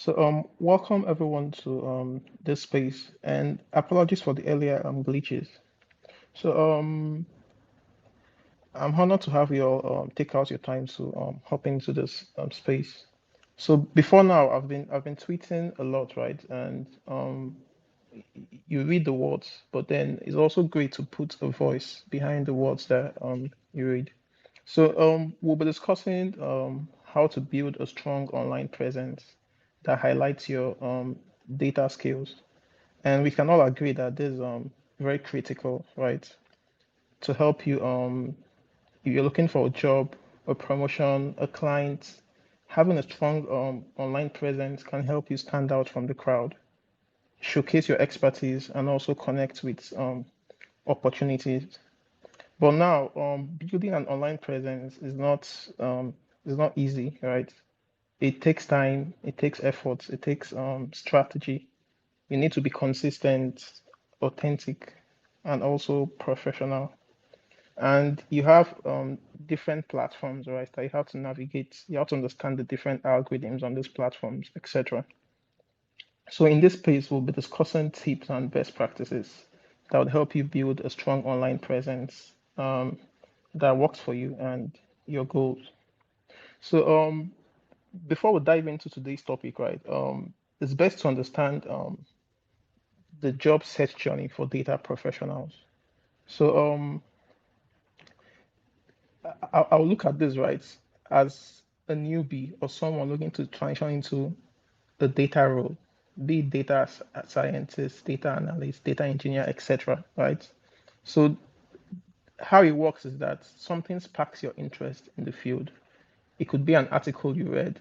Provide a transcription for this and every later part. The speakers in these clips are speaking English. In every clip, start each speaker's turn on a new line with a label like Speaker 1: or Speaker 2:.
Speaker 1: Welcome everyone to this space, and apologies for the earlier glitches. So, I'm honored to have you all take out your time to hop into this space. So before now, I've been tweeting a lot, right? And you read the words, but then it's also great to put a voice behind the words that you read. So we'll be discussing how to build a strong online presence that highlights your data skills. And we can all agree that this is very critical, right? To help you if you're looking for a job, a promotion, a client, having a strong online presence can help you stand out from the crowd, showcase your expertise, and also connect with opportunities. But now, building an online presence is not easy, right? It takes time, it takes effort, it takes strategy. You need to be consistent, authentic, and also professional. And you have different platforms, right? That you have to navigate. You have to understand the different algorithms on these platforms, etc. So in this space, we'll be discussing tips and best practices that would help you build a strong online presence that works for you and your goals. So before we dive into today's topic, right, it's best to understand the job search journey for data professionals. So I'll look at this, right, as a newbie or someone looking to transition into a data role, be it data scientist, data analyst, data engineer, etc. Right? So how it works is that something sparks your interest in the field. It could be an article you read.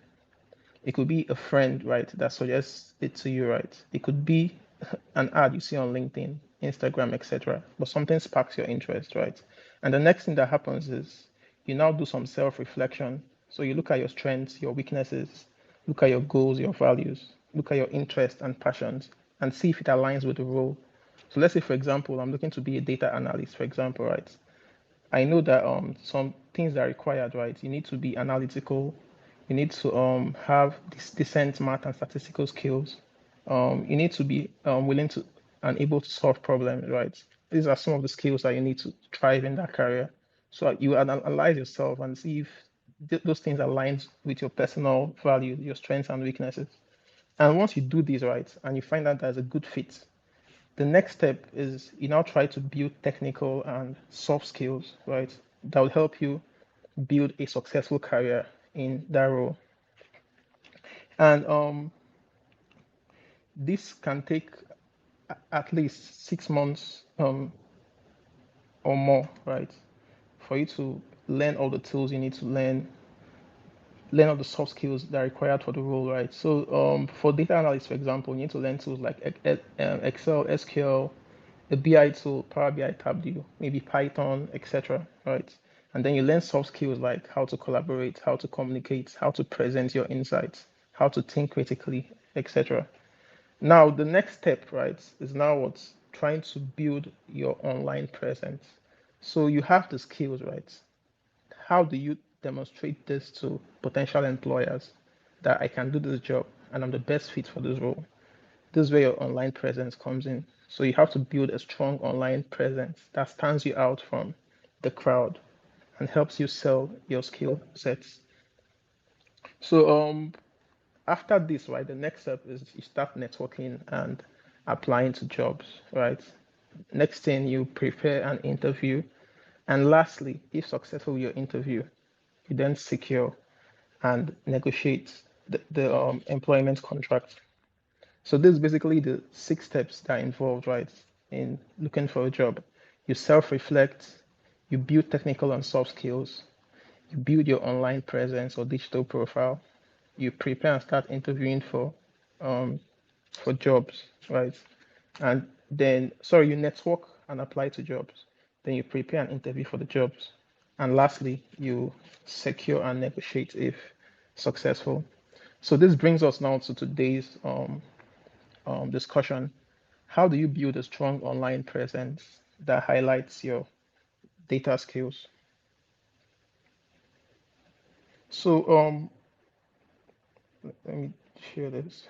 Speaker 1: It could be a friend, right, that suggests it to you, right? It could be an ad you see on LinkedIn, Instagram, etc. But something sparks your interest, right? And the next thing that happens is you now do some self-reflection. So you look at your strengths, your weaknesses, look at your goals, your values, look at your interests and passions, and see if it aligns with the role. So let's say, for example, I'm looking to be a data analyst, for example, right? I know that some things that are required, right? You need to be analytical. You need to have this decent math and statistical skills. You need to be willing to and able to solve problems, right? These are some of the skills that you need to thrive in that career. So you analyze yourself and see if those things align with your personal value, your strengths and weaknesses. And once you do this right, and you find out there's a good fit, the next step is you now try to build technical and soft skills, right? That will help you build a successful career in that role. And this can take at least 6 months or more, right? For you to learn all the tools you need to learn all the soft skills that are required for the role, right? So for data analysts, for example, you need to learn tools like Excel, SQL, a BI tool, Power BI, Tableau, maybe Python, etc. Right? And then you learn soft skills like how to collaborate, how to communicate, how to present your insights, how to think critically, etc. Now, the next step, right, is now what's trying to build your online presence. So you have the skills, right? How do you demonstrate this to potential employers that I can do this job and I'm the best fit for this role? This is where your online presence comes in. So you have to build a strong online presence that stands you out from the crowd and helps you sell your skill sets. So after this, right, the next step is you start networking and applying to jobs, right? Next thing you prepare an interview. And lastly, if successful with your interview, you then secure and negotiate the employment contract. So this is basically the 6 steps that are involved, right, in looking for a job. You self-reflect, you build technical and soft skills, you build your online presence or digital profile, you prepare and start interviewing um, for jobs, right? And then, sorry, you network and apply to jobs. Then you prepare an interview for the jobs. And lastly, you secure and negotiate if successful. So this brings us now to today's discussion. How do you build a strong online presence that highlights your data skills? So let me share this.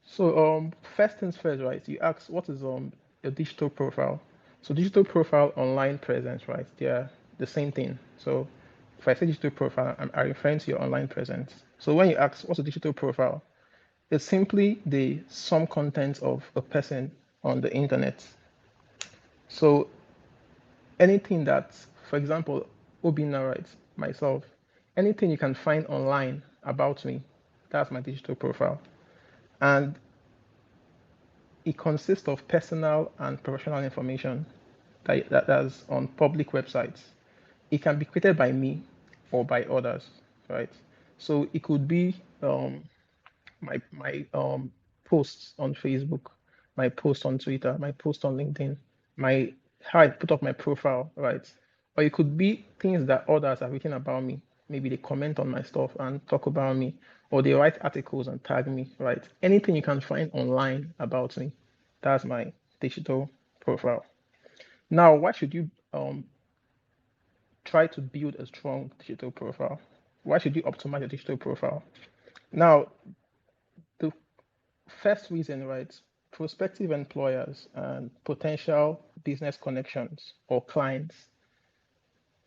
Speaker 1: So first things first, right? You ask what is your digital profile. So digital profile, online presence, right? They're the same thing. So if I say digital profile, I'm referring to your online presence. So when you ask what's a digital profile, it's simply the some content of a person on the internet. So anything that, for example, Obina writes, myself, anything you can find online about me, that's my digital profile. And it consists of personal and professional information that's on public websites. It can be created by me or by others, right? So it could be my posts on Facebook, my post on Twitter, my post on LinkedIn, my how I put up my profile, right? Or it could be things that others have written about me. Maybe they comment on my stuff and talk about me, or they write articles and tag me, right? Anything you can find online about me, that's my digital profile. Now, why should you try to build a strong digital profile? Why should you optimize your digital profile? Now, the first reason, right? Prospective employers and potential business connections or clients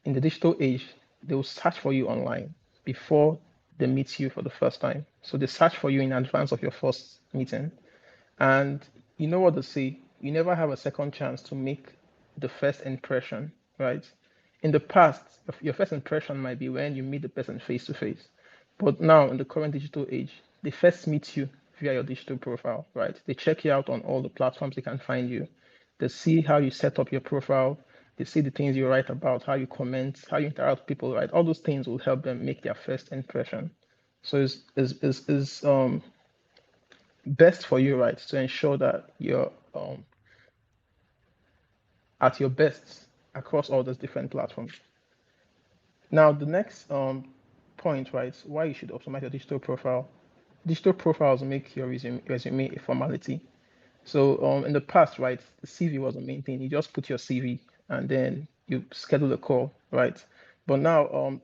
Speaker 1: in the digital age, they will search for you online before they meet you for the first time. So they search for you in advance of your first meeting. And you know what they say, you never have a second chance to make the first impression, right? In the past, your first impression might be when you meet the person face to face. But now, in the current digital age, they first meet you via your digital profile, right? They check you out on all the platforms they can find you. They see how you set up your profile. They see the things you write about, how you comment, how you interact with people, right? All those things will help them make their first impression. So it's best for you, right, to ensure that you're at your best across all those different platforms. Now, the next point, right, why you should optimize your digital profile. Digital profiles make your resume a formality. So in the past, right, the CV was the main thing. You just put your CV and then you schedule a call, right? But now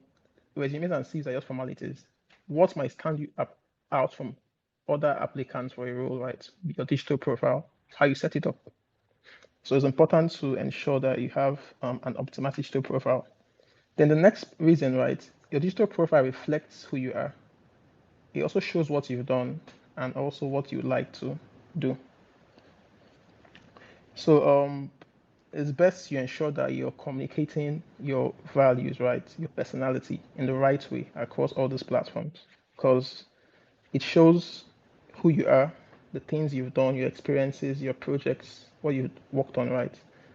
Speaker 1: resumes and CVs are just formalities. What might stand you out from other applicants for a role, right? Your digital profile, how you set it up. So it's important to ensure that you have an optimal digital profile. Then the next reason, right? Your digital profile reflects who you are. It also shows what you've done and also what you would like to do. So it's best you ensure that you're communicating your values, right? Your personality in the right way across all these platforms because it shows who you are, the things you've done, your experiences, your projects, what you've worked on, right?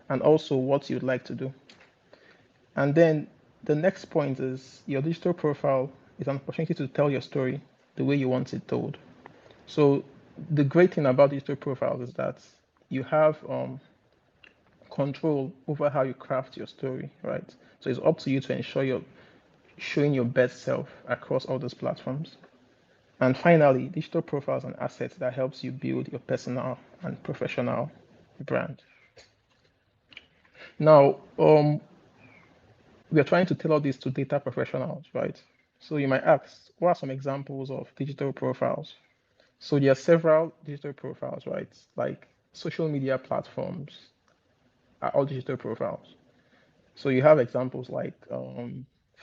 Speaker 1: And also what you'd like to do. And then the next point is your digital profile is an opportunity to tell your story the way you want it told. So the great thing about digital profiles is that you have control over how you craft your story, right? So it's up to you to ensure you're showing your best self across all those platforms. And finally, digital profiles and assets that helps you build your personal and professional brand. Now, we are trying to tailor this to data professionals, right? So you might ask, what are some examples of digital profiles? So there are several digital profiles, right? Like social media platforms are all digital profiles. So you have examples like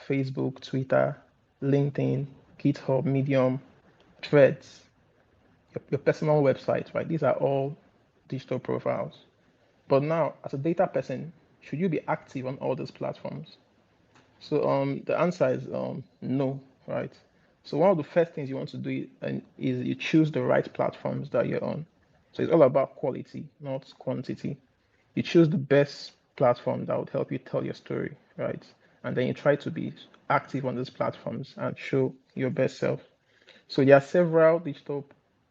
Speaker 1: Facebook, Twitter, LinkedIn, GitHub, Medium, Threads, your personal website, right? These are all digital profiles. But now, as a data person, should you be active on all those platforms? So the answer is no, right? So one of the first things you want to do is you choose the right platforms that you're on. So it's all about quality, not quantity. You choose the best platform that would help you tell your story, right? And then you try to be active on those platforms and show your best self. So there are several digital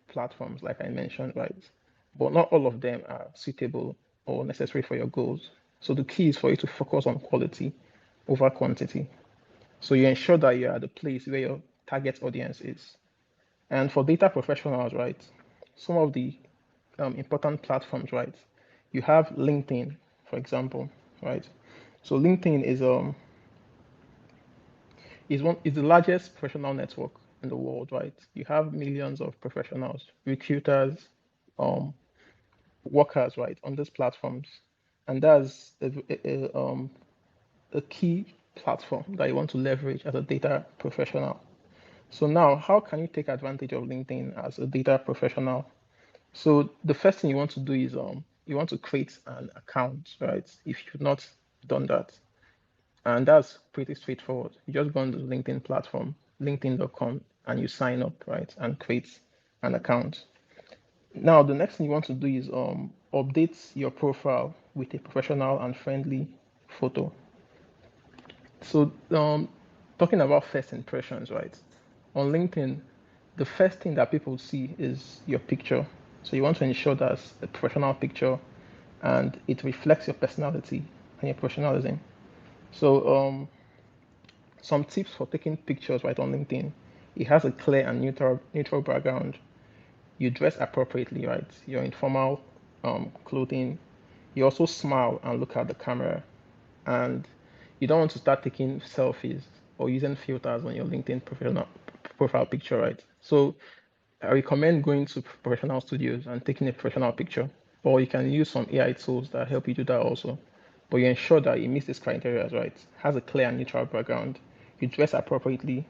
Speaker 1: platforms, like I mentioned, right? But not all of them are suitable or necessary for your goals. So the key is for you to focus on quality over quantity. So you ensure that you're at the place where your target audience is. And for data professionals, right, some of the important platforms, right, you have LinkedIn, for example, right? So LinkedIn Is the largest professional network in the world, right? You have millions of professionals, recruiters, um, workers, right, on these platforms, and that's a key platform that you want to leverage as a data professional. So now, how can you take advantage of LinkedIn as a data professional? So the first thing you want to do is you want to create an account, right? If you've not done that, and that's pretty straightforward. You just go on the LinkedIn platform, linkedin.com, and you sign up, right, and create an account. Now, the next thing you want to do is update your profile with a professional and friendly photo. So, talking about first impressions, right? On LinkedIn, the first thing that people see is your picture. So you want to ensure that's a professional picture and it reflects your personality and your professionalism. So, some tips for taking pictures right on LinkedIn. It has a clear and neutral background. You dress appropriately, right? You're in formal clothing. You also smile and look at the camera, and you don't want to start taking selfies or using filters on your LinkedIn professional profile picture, right? So I recommend going to professional studios and taking a professional picture, or you can use some AI tools that help you do that also. But you ensure that it meets these criteria, right? Has a clear and neutral background. You dress appropriately.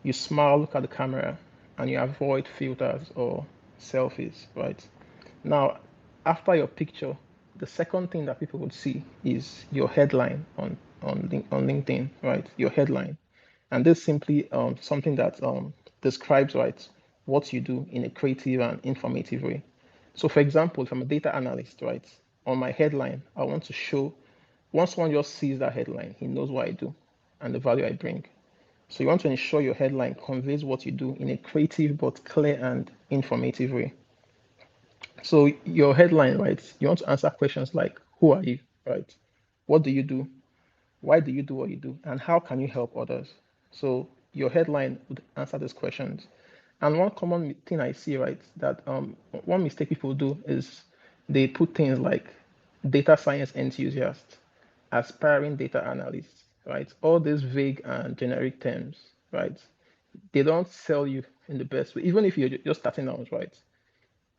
Speaker 1: You smile, look at the camera, and you avoid filters or selfies, right? Now, after your picture, the second thing that people would see is your headline on LinkedIn, right? Your headline, and this is simply something that describes, right, what you do in a creative and informative way. So, for example, if I'm a data analyst, right, on my headline, I want to show once one just sees that headline, he knows what I do and the value I bring. So you want to ensure your headline conveys what you do in a creative but clear and informative way. So your headline, right? You want to answer questions like, who are you, right? What do you do? Why do you do what you do? And how can you help others? So your headline would answer these questions. And one common thing I see, right, that one mistake people do is they put things like data science enthusiast, aspiring data analyst, right? All these vague and generic terms, right? They don't sell you in the best way. Even if you're just starting out, right?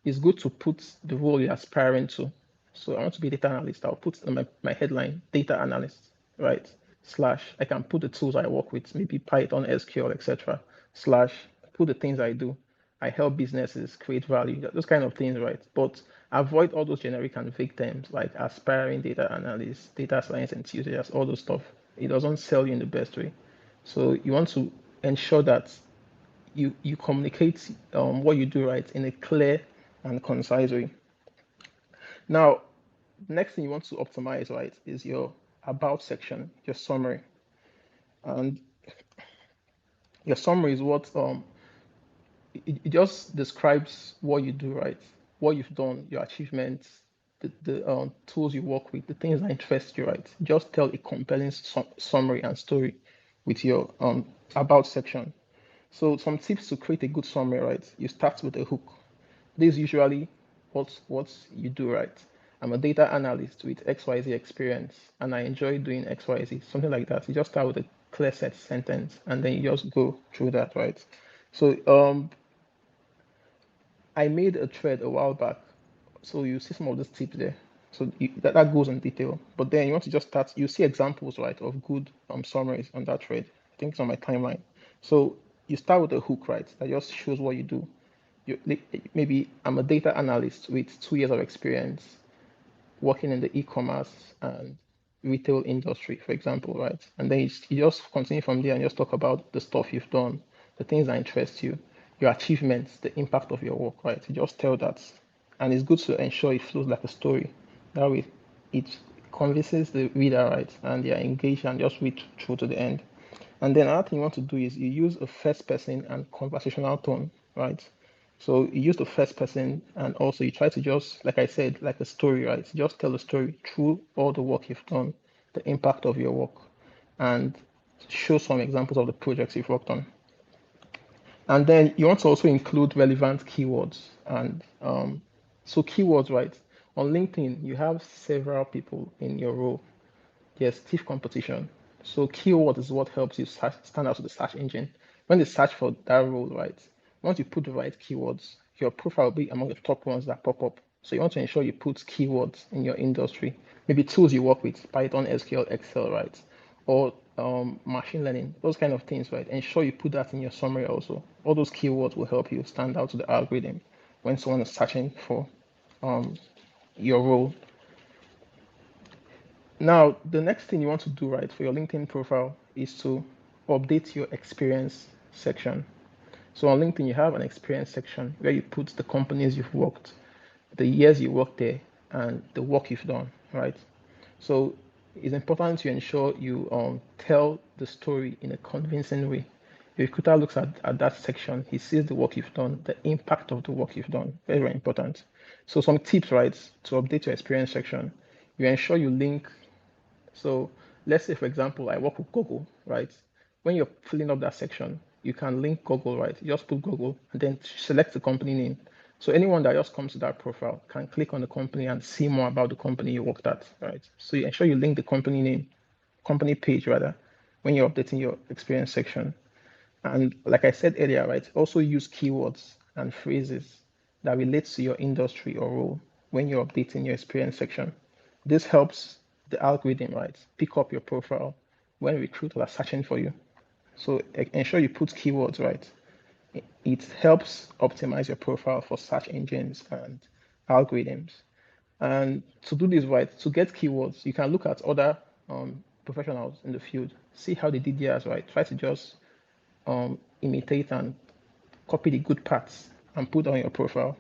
Speaker 1: It's good to put the role you're aspiring to. So I want to be a data analyst. I'll put in my headline data analyst, right? Slash, I can put the tools I work with, maybe Python, SQL, etc. Slash, put the things I do. I help businesses create value, those kind of things, right? But avoid all those generic and vague terms like aspiring data analyst, data science enthusiast, all those stuff. It doesn't sell you in the best way. So you want to ensure that you communicate what you do right in a clear and concise way. Now, next thing you want to optimize right is your about section, your summary, and your summary is what it just describes what you do right, what you've done, your achievements, the tools you work with, the things that interest you right. Just tell a compelling summary and story with your about section. So some tips to create a good summary, right? You start with a hook. This is usually what you do, right? I'm a data analyst with XYZ experience and I enjoy doing XYZ, something like that. You just start with a clear set sentence and then you just go through that, right? So I made a thread a while back. So you see some of those tips there. So that goes in detail. But then you want to just start, you see examples, right, of good summaries on that thread. I think it's on my timeline. So you start with a hook, right, that just shows what you do. You, maybe I'm a data analyst with 2 years of experience working in the e-commerce and retail industry, for example, right? And then you just continue from there and just talk about the stuff you've done, the things that interest you, your achievements, the impact of your work, right? You just tell that. And it's good to ensure it flows like a story. That way it convinces the reader, right? And they are engaged and just read through to the end. And then another thing you want to do is you use a first person and conversational tone, right? So you use the first person and also you try to just, like I said, like a story, right? Just tell a story through all the work you've done, the impact of your work, and show some examples of the projects you've worked on. And then you want to also include relevant keywords. And so keywords, right? On LinkedIn, you have several people in your role. There's stiff competition. So keyword is what helps you stand out to the search engine. When they search for that role, right? Once you put the right keywords, your profile will be among the top ones that pop up. So you want to ensure you put keywords in your industry, maybe tools you work with, Python, SQL, Excel, right? Or machine learning, those kind of things, right? Ensure you put that in your summary also. All those keywords will help you stand out to the algorithm when someone is searching for your role. Now, the next thing you want to do, right, for your LinkedIn profile is to update your experience section. So on LinkedIn, you have an experience section where you put the companies you've worked, the years you worked there, and the work you've done, right? So it's important to ensure you tell the story in a convincing way. If a recruiter looks at that section, he sees the work you've done, the impact of the work you've done. Very, very important. So some tips, right, to update your experience section. You ensure you link. So let's say, for example, I work with Google, right? When you're filling up that section, you can link Google, right? You just put Google and then select the company name. So anyone that just comes to that profile can click on the company and see more about the company you worked at, right? So you ensure you link the company name, company page rather, when you're updating your experience section. And like I said earlier, right, also use keywords and phrases that relate to your industry or role when you're updating your experience section. This helps the algorithm, right, pick up your profile when recruiters are searching for you. So ensure you put keywords, right. It helps optimize your profile for search engines and algorithms. And to do this right, to get keywords, you can look at other professionals in the field, see how they did theirs, right. Try to just imitate and copy the good parts and put on your profile.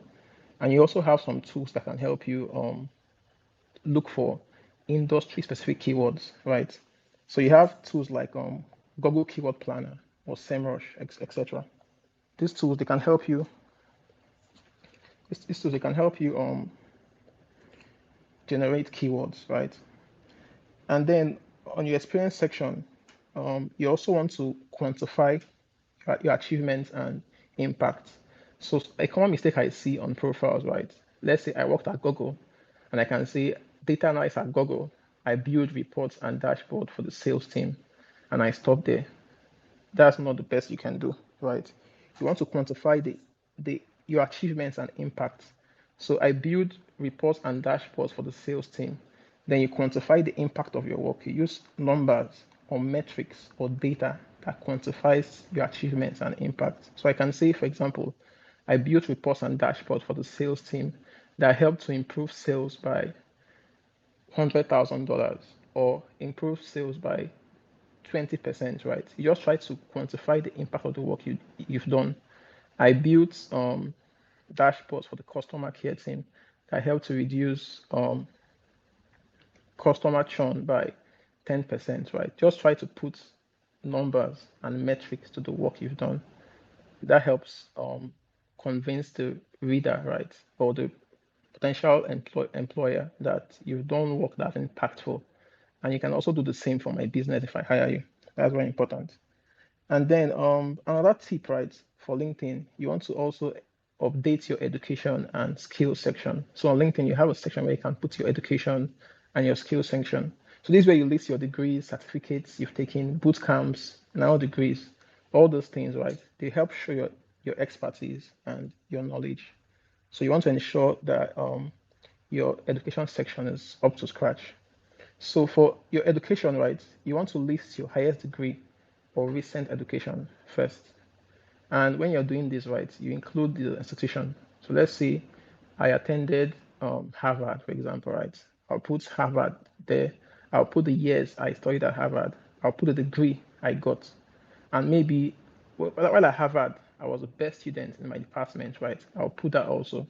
Speaker 1: And you also have some tools that can help you look for industry specific keywords, right? So you have tools like Google Keyword Planner or SEMrush, etc. These tools they can help you. These tools they can help you generate keywords, right? And then on your experience section, you also want to quantify your achievements and impact. So a common mistake I see on profiles, right? Let's say I worked at Google and I can say data analyst at Google. I build reports and dashboard for the sales team and I stop there. That's not the best you can do, right? You want to quantify the your achievements and impact. So I build reports and dashboards for the sales team. Then you quantify the impact of your work. You use numbers or metrics or data that quantifies your achievements and impact. So I can say, for example, I built reports and dashboards for the sales team that helped to improve sales by $100,000 or improve sales by 20%, right? You just try to quantify the impact of the work you've done. I built dashboards for the customer care team that help to reduce customer churn by 10%, right? Just try to put numbers and metrics to the work you've done. That helps convince the reader, right, or the potential employer that you've done work that's impactful. And you can also do the same for my business if I hire you. That's very important. And then another tip, right, for LinkedIn, you want to also update your education and skills section. So on LinkedIn, you have a section where you can put your education and your skills section. So this is where you list your degrees, certificates you've taken, boot camps, now degrees, all those things, right? They help show your expertise and your knowledge. So you want to ensure that your education section is up to scratch. So for your education, right, you want to list your highest degree or recent education first. And when you're doing this, right, you include the institution. So let's say I attended Harvard, for example, right? I'll put Harvard there. I'll put the years I studied at Harvard. I'll put the degree I got. And maybe while at Harvard, I was the best student in my department, right? I'll put that also.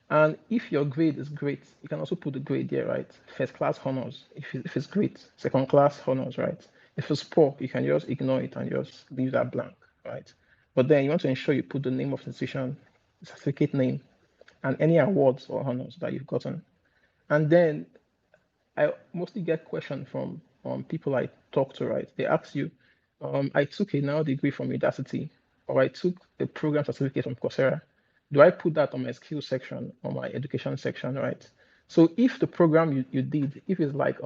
Speaker 1: And if your grade is great, you can also put the grade there, right? First class honors, if it's great. Second class honors, right? If it's poor, you can just ignore it and just leave that blank, right? But then you want to ensure you put the name of the institution, certificate name, and any awards or honors that you've gotten. And then I mostly get questions from people I talk to, right? They ask you, I took a now degree from university, or I took a program certificate from Coursera. Do I put that on my skills section or my education section, right? So if the program you did, if it's like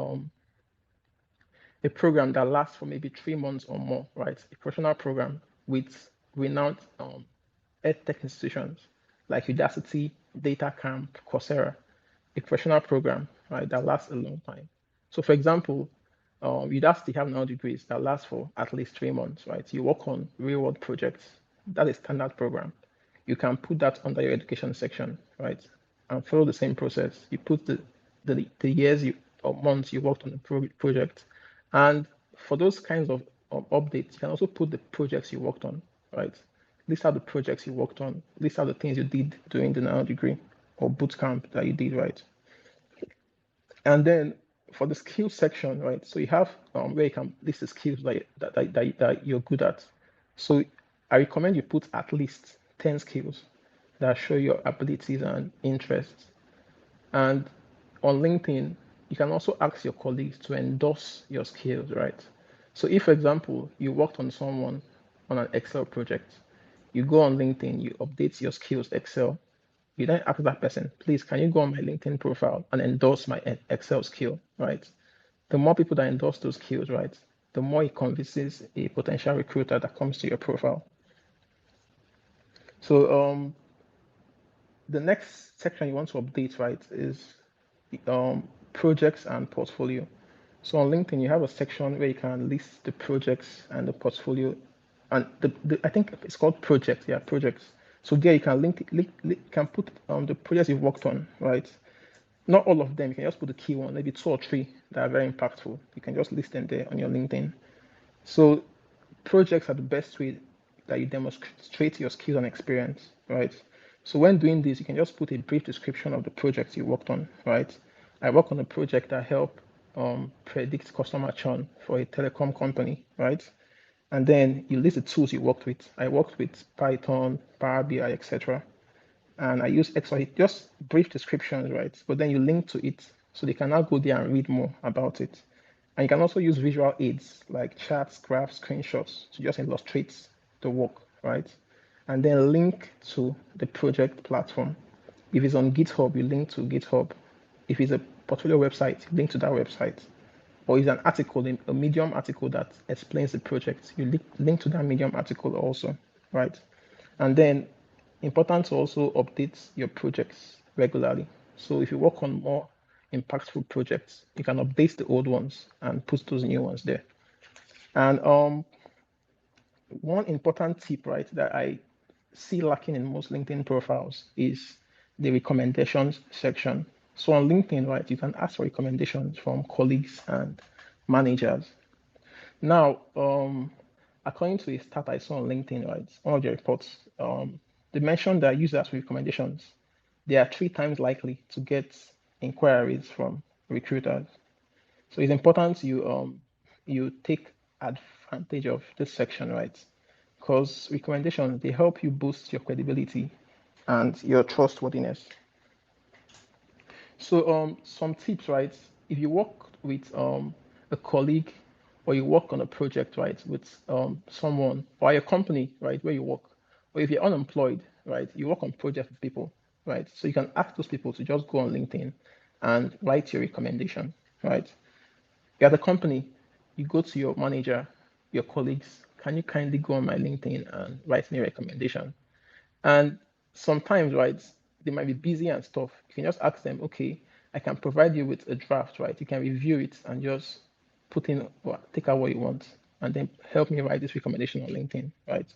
Speaker 1: a program that lasts for maybe 3 months or more, right? A professional program with renowned EdTech institutions like Udacity, DataCamp, Coursera, a professional program, right, that lasts a long time. So, for example, Udacity have now degrees that last for at least 3 months, right? You work on real-world projects. That is standard program. You can put that under your education section, right, and follow the same process. You put the years or months you worked on the project, and for those kinds of updates, you can also put the projects you worked on, right? These are the projects you worked on. These are the things you did during the now degree or boot camp that you did, right? And then for the skills section, right? So you have where you can list the skills that you're good at. So I recommend you put at least 10 skills that show your abilities and interests. And on LinkedIn, you can also ask your colleagues to endorse your skills, right? So if, for example, you worked on someone on an Excel project, you go on LinkedIn, you update your skills Excel, you then ask that person, please, can you go on my LinkedIn profile and endorse my Excel skill, right? The more people that endorse those skills, right, the more it convinces a potential recruiter that comes to your profile. So the next section you want to update, right, is projects and portfolio. So on LinkedIn, you have a section where you can list the projects and the portfolio, and I think it's called projects. Yeah, projects. So there you can can put the projects you've worked on, right? Not all of them. You can just put the key one, maybe 2 or 3 that are very impactful. You can just list them there on your LinkedIn. So projects are the best way that you demonstrate your skills and experience, right? So when doing this, you can just put a brief description of the projects you worked on, right? I work on a project that help predict customer churn for a telecom company, right? And then you list the tools you worked with. I worked with Python, Power BI, etc. And I use XY, just brief descriptions, right? But then you link to it so they can now go there and read more about it. And you can also use visual aids like charts, graphs, screenshots to just illustrate the work, right? And then link to the project platform. If it's on GitHub, you link to GitHub. If it's a portfolio website, link to that website. Or it's an article, a Medium article that explains the project, you link to that Medium article also, right? And then important to also update your projects regularly. So if you work on more impactful projects, you can update the old ones and put those new ones there. And one important tip, right, that I see lacking in most LinkedIn profiles is the recommendations section. So on LinkedIn, right, you can ask for recommendations from colleagues and managers. Now, according to a stat I saw on LinkedIn, right, one of the reports, they mentioned that users with recommendations, they are 3 times likely to get inquiries from recruiters. So it's important you take advantage of this section, right? Because recommendations, they help you boost your credibility and your trustworthiness. So some tips, right? If you work with a colleague or you work on a project, right, with someone or a company, right, where you work, or if you're unemployed, right, you work on projects with people, right? So you can ask those people to just go on LinkedIn and write your recommendation, right? You're the company, you go to your manager, your colleagues, can you kindly go on my LinkedIn and write me a recommendation? And sometimes, right, they might be busy and stuff. You can just ask them, okay, I can provide you with a draft, right? You can review it and just put in, or take out what you want, and then help me write this recommendation on LinkedIn, right?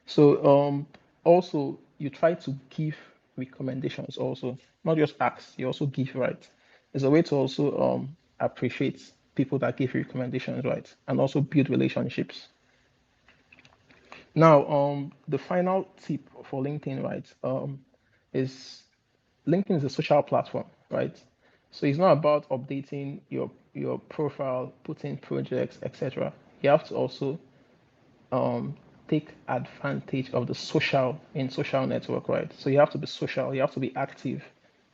Speaker 1: So also you try to give recommendations also, not just ask, you also give, right? It's a way to also appreciate people that give you recommendations, right? And also build relationships. Now, the final tip for LinkedIn, right, is LinkedIn is a social platform, right? So it's not about updating your profile, putting projects, etc. You have to also take advantage of the social in social network, right? So you have to be social, you have to be active,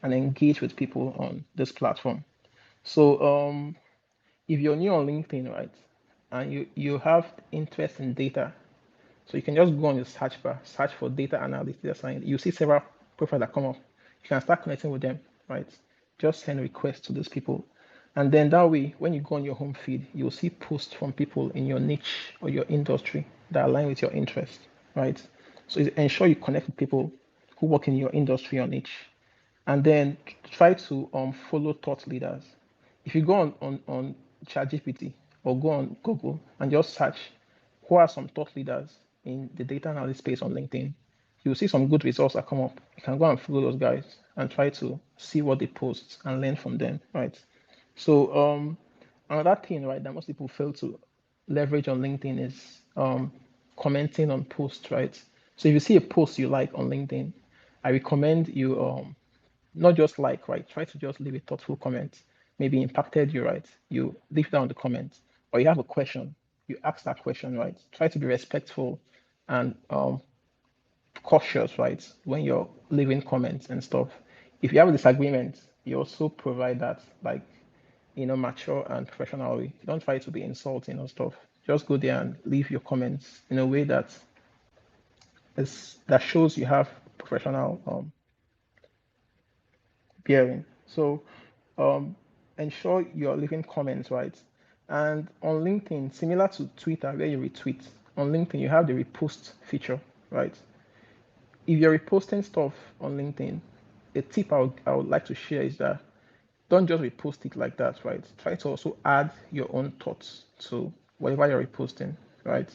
Speaker 1: and engage with people on this platform. So if you're new on LinkedIn, right, and you have interest in data, so you can just go on your search bar, search for data analyst, data science. You see several profiles that come up. You can start connecting with them, right? Just send requests to those people. And then that way, when you go on your home feed, you'll see posts from people in your niche or your industry that align with your interest, right? So ensure you connect with people who work in your industry or niche, and then try to follow thought leaders. If you go on ChatGPT or go on Google and just search who are some thought leaders in the data analyst space on LinkedIn, you'll see some good results that come up. You can go and follow those guys and try to see what they post and learn from them, right? So another thing, right, that most people fail to leverage on LinkedIn is commenting on posts, right? So if you see a post you like on LinkedIn, I recommend you not just like, right? Try to just leave a thoughtful comment. Maybe impacted you, right? You leave down the comment, or you have a question, you ask that question, right? Try to be respectful and cautious, right? When you're leaving comments and stuff. If you have a disagreement, you also provide that, like, mature and professional way. Don't try to be insulting or stuff. Just go there and leave your comments in a way that shows you have professional bearing. So um, ensure you're leaving comments, right? And on LinkedIn, similar to Twitter, where you retweet, on LinkedIn you have the repost feature, right? If you're reposting stuff on LinkedIn, a tip I would like to share is that don't just repost it like that, right? Try to also add your own thoughts to whatever you're reposting, right?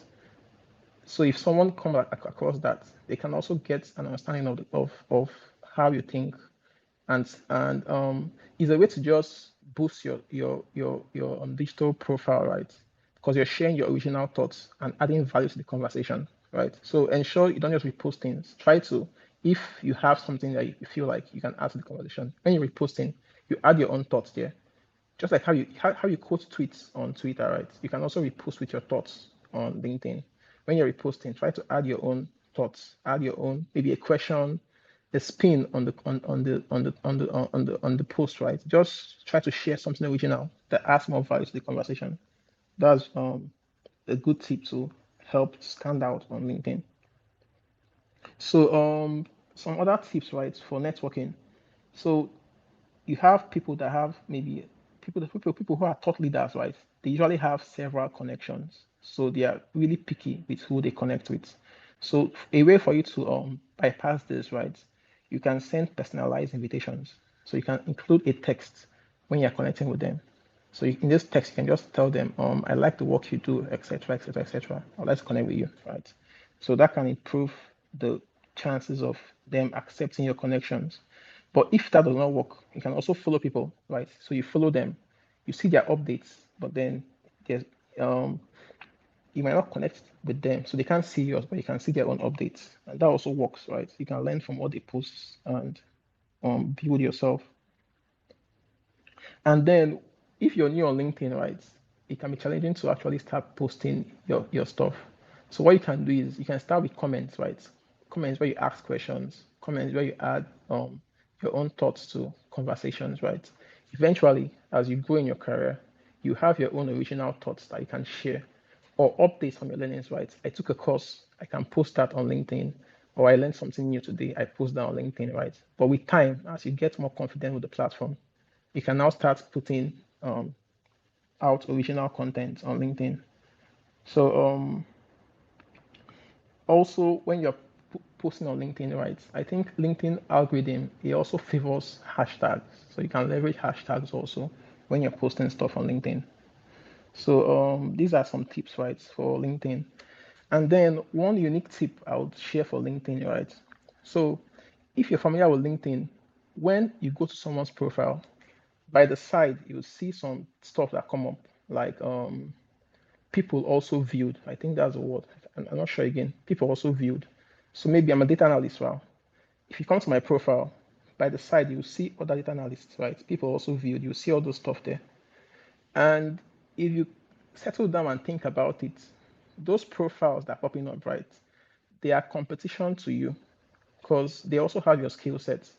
Speaker 1: So if someone comes across that, they can also get an understanding of how you think, and is a way to just boost your digital profile, right? Because you're sharing your original thoughts and adding value to the conversation, right? So ensure you don't just repost things. Try to, if you have something that you feel like you can add to the conversation, when you're reposting, you add your own thoughts there. Just like how you quote tweets on Twitter, right? You can also repost with your thoughts on LinkedIn. When you're reposting, try to add your own thoughts, add your own, maybe a question, a spin on the post, right? Just try to share something original that adds more value to the conversation. That's a good tip to help stand out on LinkedIn. So some other tips, right, for networking. So you have people that have maybe people who are thought leaders, right? They usually have several connections, so they are really picky with who they connect with. So a way for you to bypass this, right? You can send personalized invitations. So you can include a text when you're connecting with them. So in this text, you can just tell them, I like the work you do, etc., etc., etc. I'd like to connect with you, right? So that can improve the chances of them accepting your connections. But if that does not work, you can also follow people, right? So you follow them, you see their updates, but then there's you might not connect with them, so they can't see yours, but you can see their own updates, and that also works, right? You can learn from what they post and build yourself. And then if you're new on LinkedIn, right, it can be challenging to actually start posting your stuff. So what you can do is you can start with comments, right? Comments where you ask questions, comments where you add your own thoughts to conversations, right? Eventually, as you grow in your career, you have your own original thoughts that you can share or updates from your learnings, right? I took a course, I can post that on LinkedIn, or I learned something new today, I post that on LinkedIn, right? But with time, as you get more confident with the platform, you can now start putting out original content on LinkedIn. So also when you're posting on LinkedIn, right? I think LinkedIn algorithm it also favors hashtags, so you can leverage hashtags also when you're posting stuff on LinkedIn. So these are some tips, right, for LinkedIn. And then one unique tip I would share for LinkedIn, right? So if you're familiar with LinkedIn, when you go to someone's profile, by the side you'll see some stuff that come up like people also viewed. I think that's the word. I'm not sure again. People also viewed. So maybe I'm a data analyst, right? If you come to my profile, by the side you'll see other data analysts, right? People also viewed. You see all those stuff there. And if you settle down and think about it, those profiles that are popping up, right? They are competition to you because they also have your skill sets.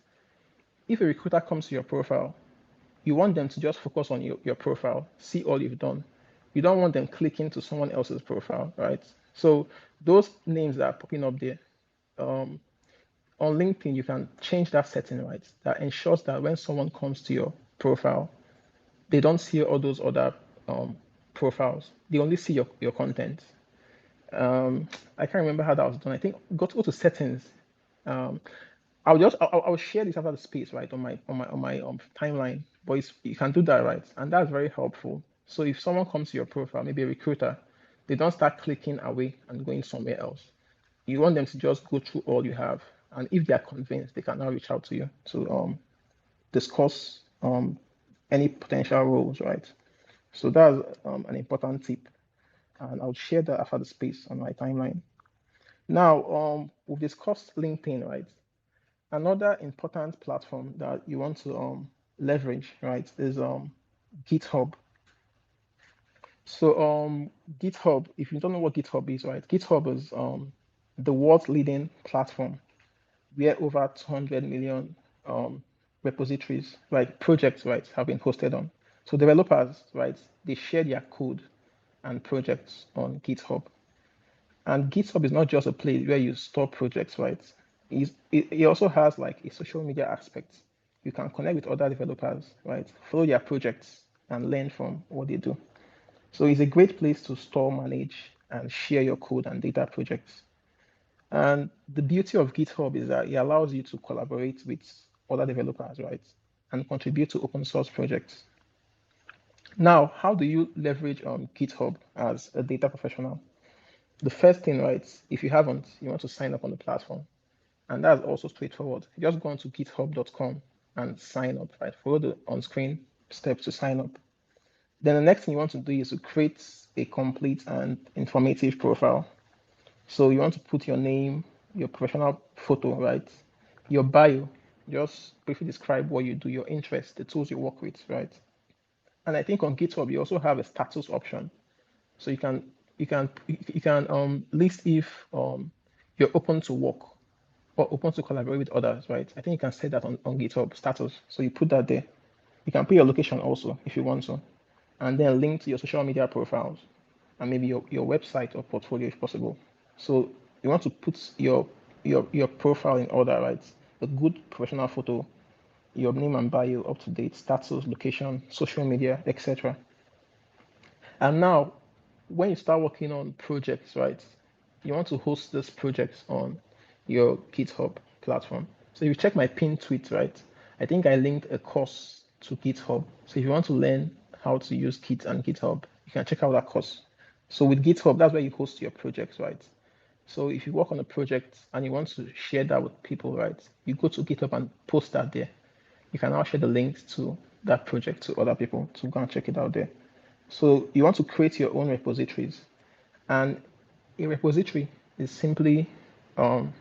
Speaker 1: If a recruiter comes to your profile, you want them to just focus on your profile, see all you've done. You don't want them clicking to someone else's profile, right? So those names that are popping up there, um, on LinkedIn, you can change that setting, right? That ensures that when someone comes to your profile, they don't see all those other profiles. They only see your content. I can't remember how that was done. I think go to settings. Um, I'll share this after the space, right, on my timeline. But you can do that, right, and that's very helpful. So if someone comes to your profile, maybe a recruiter, they don't start clicking away and going somewhere else. You want them to just go through all you have, and if they are convinced, they can now reach out to you to discuss any potential roles, right? So that's an important tip, and I'll share that after the space on my timeline. Now, we've discussed LinkedIn, right? Another important platform that you want to leverage, right, is GitHub. So GitHub, if you don't know what GitHub is, right, GitHub is the world's leading platform where over 200 million um, repositories, like projects, right, have been hosted on. So developers, right, they share their code and projects on GitHub. And GitHub is not just a place where you store projects, right? It also has like a social media aspect. You can connect with other developers, right? Follow their projects and learn from what they do. So it's a great place to store, manage, and share your code and data projects. And the beauty of GitHub is that it allows you to collaborate with other developers, right? And contribute to open source projects. Now, how do you leverage GitHub as a data professional? The first thing, right, if you haven't, you want to sign up on the platform. And that's also straightforward. You just go on to github.com and sign up, right? Follow the on-screen steps to sign up. Then the next thing you want to do is to create a complete and informative profile. So you want to put your name, your professional photo, right? Your bio, just briefly describe what you do, your interests, the tools you work with, right? And I think on GitHub you also have a status option. So you can list if you're open to work or open to collaborate with others, right? I think you can set that on GitHub status. So you put that there. You can put your location also if you want to, and then link to your social media profiles and maybe your website or portfolio if possible. So you want to put your profile in order, right? A good professional photo, your name and bio up to date, status, location, social media, etc. And now, when you start working on projects, right, you want to host these projects on your GitHub platform. So if you check my pinned tweet, right, I think I linked a course to GitHub. So if you want to learn how to use Git and GitHub, you can check out that course. So with GitHub, that's where you host your projects, right? So if you work on a project and you want to share that with people, right, you go to GitHub and post that there. You can now share the links to that project to other people to go and check it out there. So you want to create your own repositories, and a repository is simply um,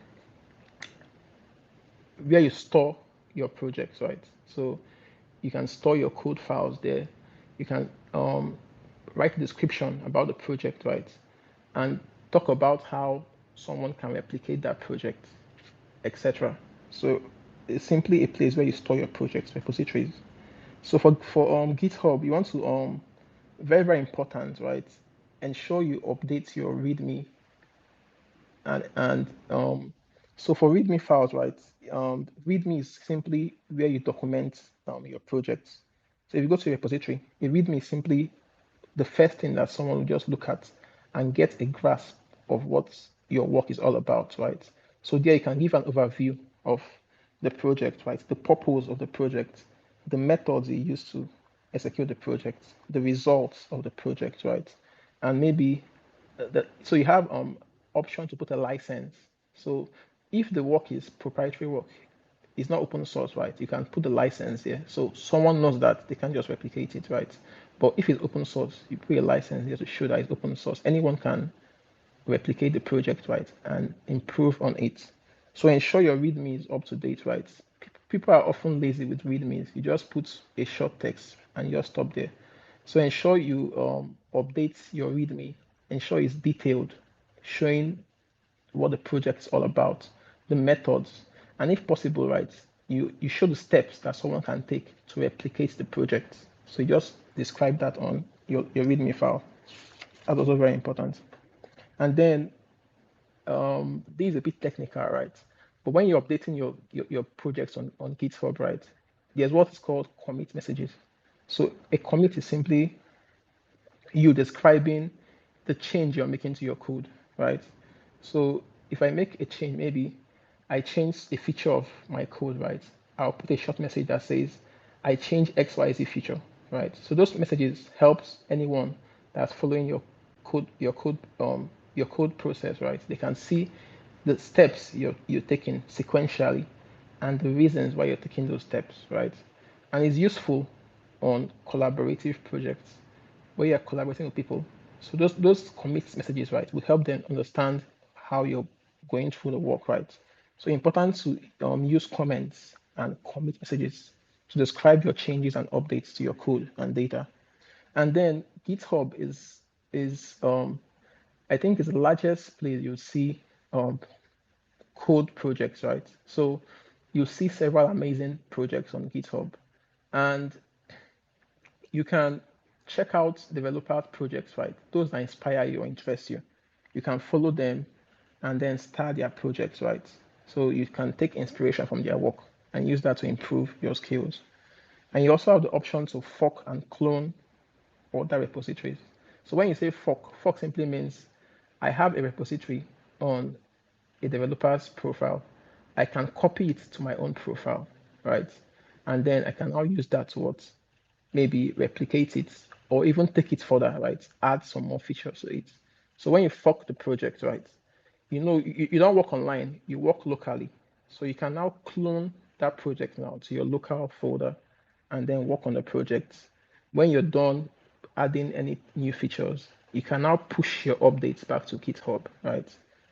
Speaker 1: where you store your projects, right? So you can store your code files there. You can write a description about the project, right? And talk about how someone can replicate that project, etc. So it's simply a place where you store your projects, repositories. So for GitHub, you want to very, very important, right? Ensure you update your README and so for README files, right? README is simply where you document your projects. So if you go to a repository, a README is simply the first thing that someone will just look at and get a grasp of what your work is all about, right? So there you can give an overview of the project, right? The purpose of the project, the methods you use to execute the project, the results of the project, right? And maybe so you have option to put a license. So if the work is proprietary work, it's not open source, right? You can put the license here. So someone knows that they can just replicate it, right? But if it's open source, you put a license here to show that it's open source. Anyone can replicate the project, right? And improve on it. So ensure your README is up to date, right? People are often lazy with READMEs. You just put a short text and you just stop there. So ensure you update your README. Ensure it's detailed, showing what the project's all about, the methods, and if possible, right, you show the steps that someone can take to replicate the project. So you just describe that on your README file. That's also very important. And then this is a bit technical, right? But when you're updating your projects on GitHub, right, there's what is called commit messages. So a commit is simply you describing the change you're making to your code, right? So if I make a change, maybe I change a feature of my code, right? I'll put a short message that says, I change XYZ feature, right? So those messages helps anyone that's following your code process, right? They can see the steps you're taking sequentially and the reasons why you're taking those steps, right? And it's useful on collaborative projects where you're collaborating with people. So those commit messages, right, will help them understand how you're going through the work, right? So important to use comments and commit messages to describe your changes and updates to your code and data. And then GitHub is I think is the largest place you'll see um, code projects, right? So you'll see several amazing projects on GitHub, and you can check out developer projects, right? Those that inspire you or interest you. You can follow them and then start their projects, right? So you can take inspiration from their work and use that to improve your skills. And you also have the option to fork and clone other repositories. So when you say fork simply means I have a repository on a developer's profile. I can copy it to my own profile, right? And then I can now use that to what maybe replicate it or even take it further, right? Add some more features to it. So when you fork the project, right, you don't work online, you work locally. So you can now clone that project now to your local folder and then work on the project. When you're done adding any new features, you can now push your updates back to GitHub, right?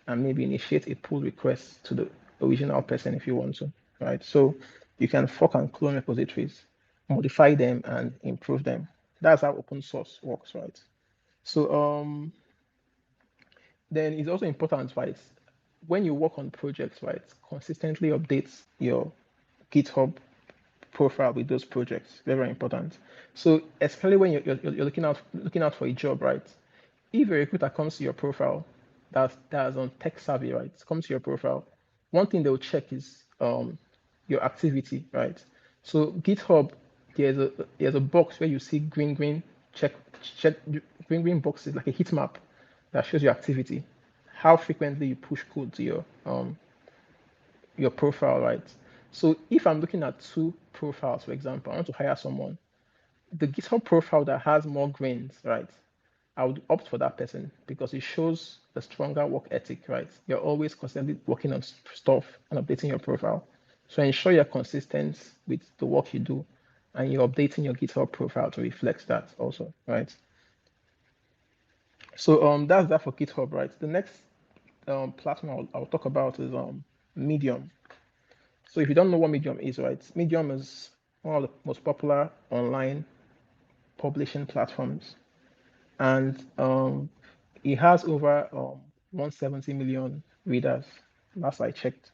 Speaker 1: And maybe initiate a pull request to the original person if you want to, right? So you can fork and clone repositories, modify them and improve them. That's how open source works, right? So then it's also important, right? When you work on projects, right, consistently update your GitHub profile with those projects. Very, very important. So especially when you're looking out for a job, right? If a recruiter comes to your profile that's on tech savvy, right? Comes to your profile, one thing they'll check is your activity, right? So GitHub, there's a box where you see green check green boxes like a heat map that shows your activity, how frequently you push code to your profile, right? So if I'm looking at two profiles, for example, I want to hire someone, the GitHub profile that has more grains, right? I would opt for that person because it shows a stronger work ethic, right? You're always constantly working on stuff and updating your profile. So ensure you're consistent with the work you do and you're updating your GitHub profile to reflect that also, right? So that's that for GitHub, right? The next platform I'll talk about is Medium. So if you don't know what Medium is, right? Medium is one of the most popular online publishing platforms, and it has over 170 million readers. Last I checked,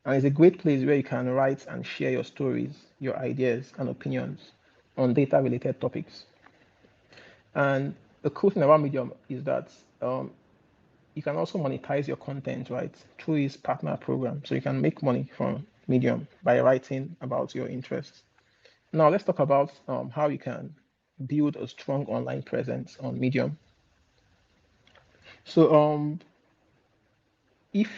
Speaker 1: and it's a great place where you can write and share your stories, your ideas, and opinions on data-related topics. And the cool thing about Medium is that you can also monetize your content, right, through its partner program. So you can make money from Medium by writing about your interests. Now let's talk about how you can build a strong online presence on Medium. So if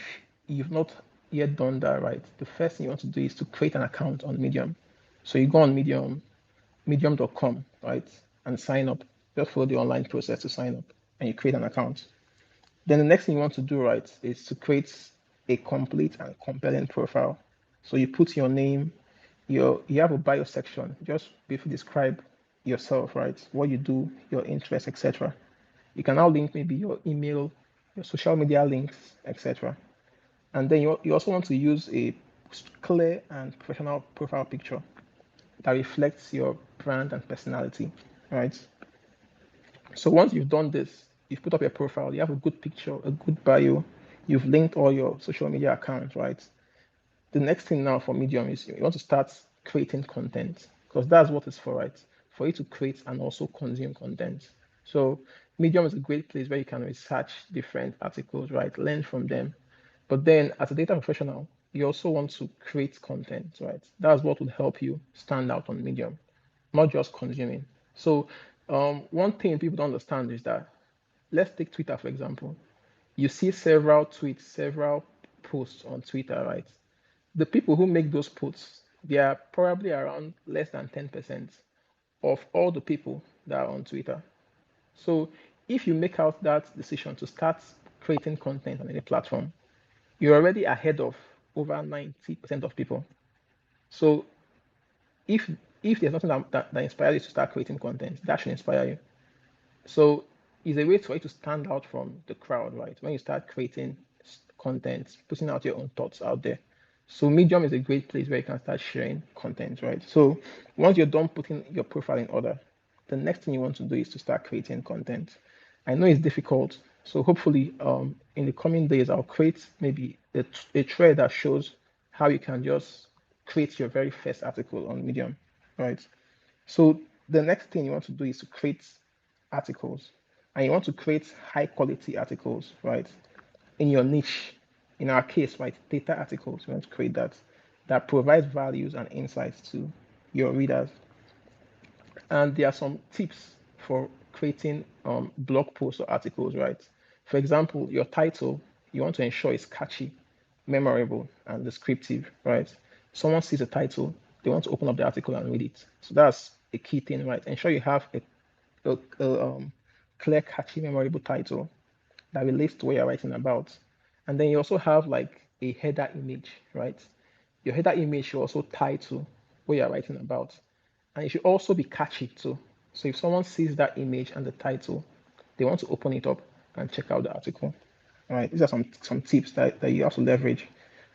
Speaker 1: you've not yet done that, right, the first thing you want to do is to create an account on Medium. So you go on medium.com, right, and sign up. Just follow the online process to sign up, and you create an account. Then the next thing you want to do, right, is to create a complete and compelling profile. So you put your name, you have a bio section. Just briefly describe yourself, right? What you do, your interests, etc. You can now link maybe your email, your social media links, etc. And then you also want to use a clear and professional profile picture that reflects your brand and personality, right? So once you've done this, you've put up your profile, you have a good picture, a good bio, you've linked all your social media accounts, right? The next thing now for Medium is you want to start creating content because that's what it's for, right? For you to create and also consume content. So Medium is a great place where you can research different articles, right? Learn from them. But then as a data professional, you also want to create content, right? That's what will help you stand out on Medium. not just consuming. So one thing people don't understand is that, let's take Twitter for example. You see several tweets, several posts on Twitter, right? The people who make those posts, they are probably around less than 10% of all the people that are on Twitter. So if you make out that decision to start creating content on any platform, you're already ahead of over 90% of people. So if if there's nothing that inspires you to start creating content, that should inspire you. So it's a way for you to stand out from the crowd, right? When you start creating content, putting out your own thoughts out there. So Medium is a great place where you can start sharing content, right? So once you're done putting your profile in order, the next thing you want to do is to start creating content. I know it's difficult, so hopefully in the coming days I'll create maybe a thread that shows how you can just create your very first article on Medium, right? So the next thing you want to do is to create articles, and you want to create high quality articles, right? In your niche. In our case, right, data articles. You want to create that provides values and insights to your readers. And there are some tips for creating blog posts or articles, right? For example, your title, you want to ensure it's catchy, memorable, and descriptive, right? Someone sees a title, they want to open up the article and read it. So that's a key thing, right? Ensure you have a clear, catchy, memorable title that relates to what you're writing about. And then you also have like a header image, right? Your header image should also tie to what you're writing about. And it should also be catchy too. So if someone sees that image and the title, they want to open it up and check out the article. All right, these are some tips that you have to leverage.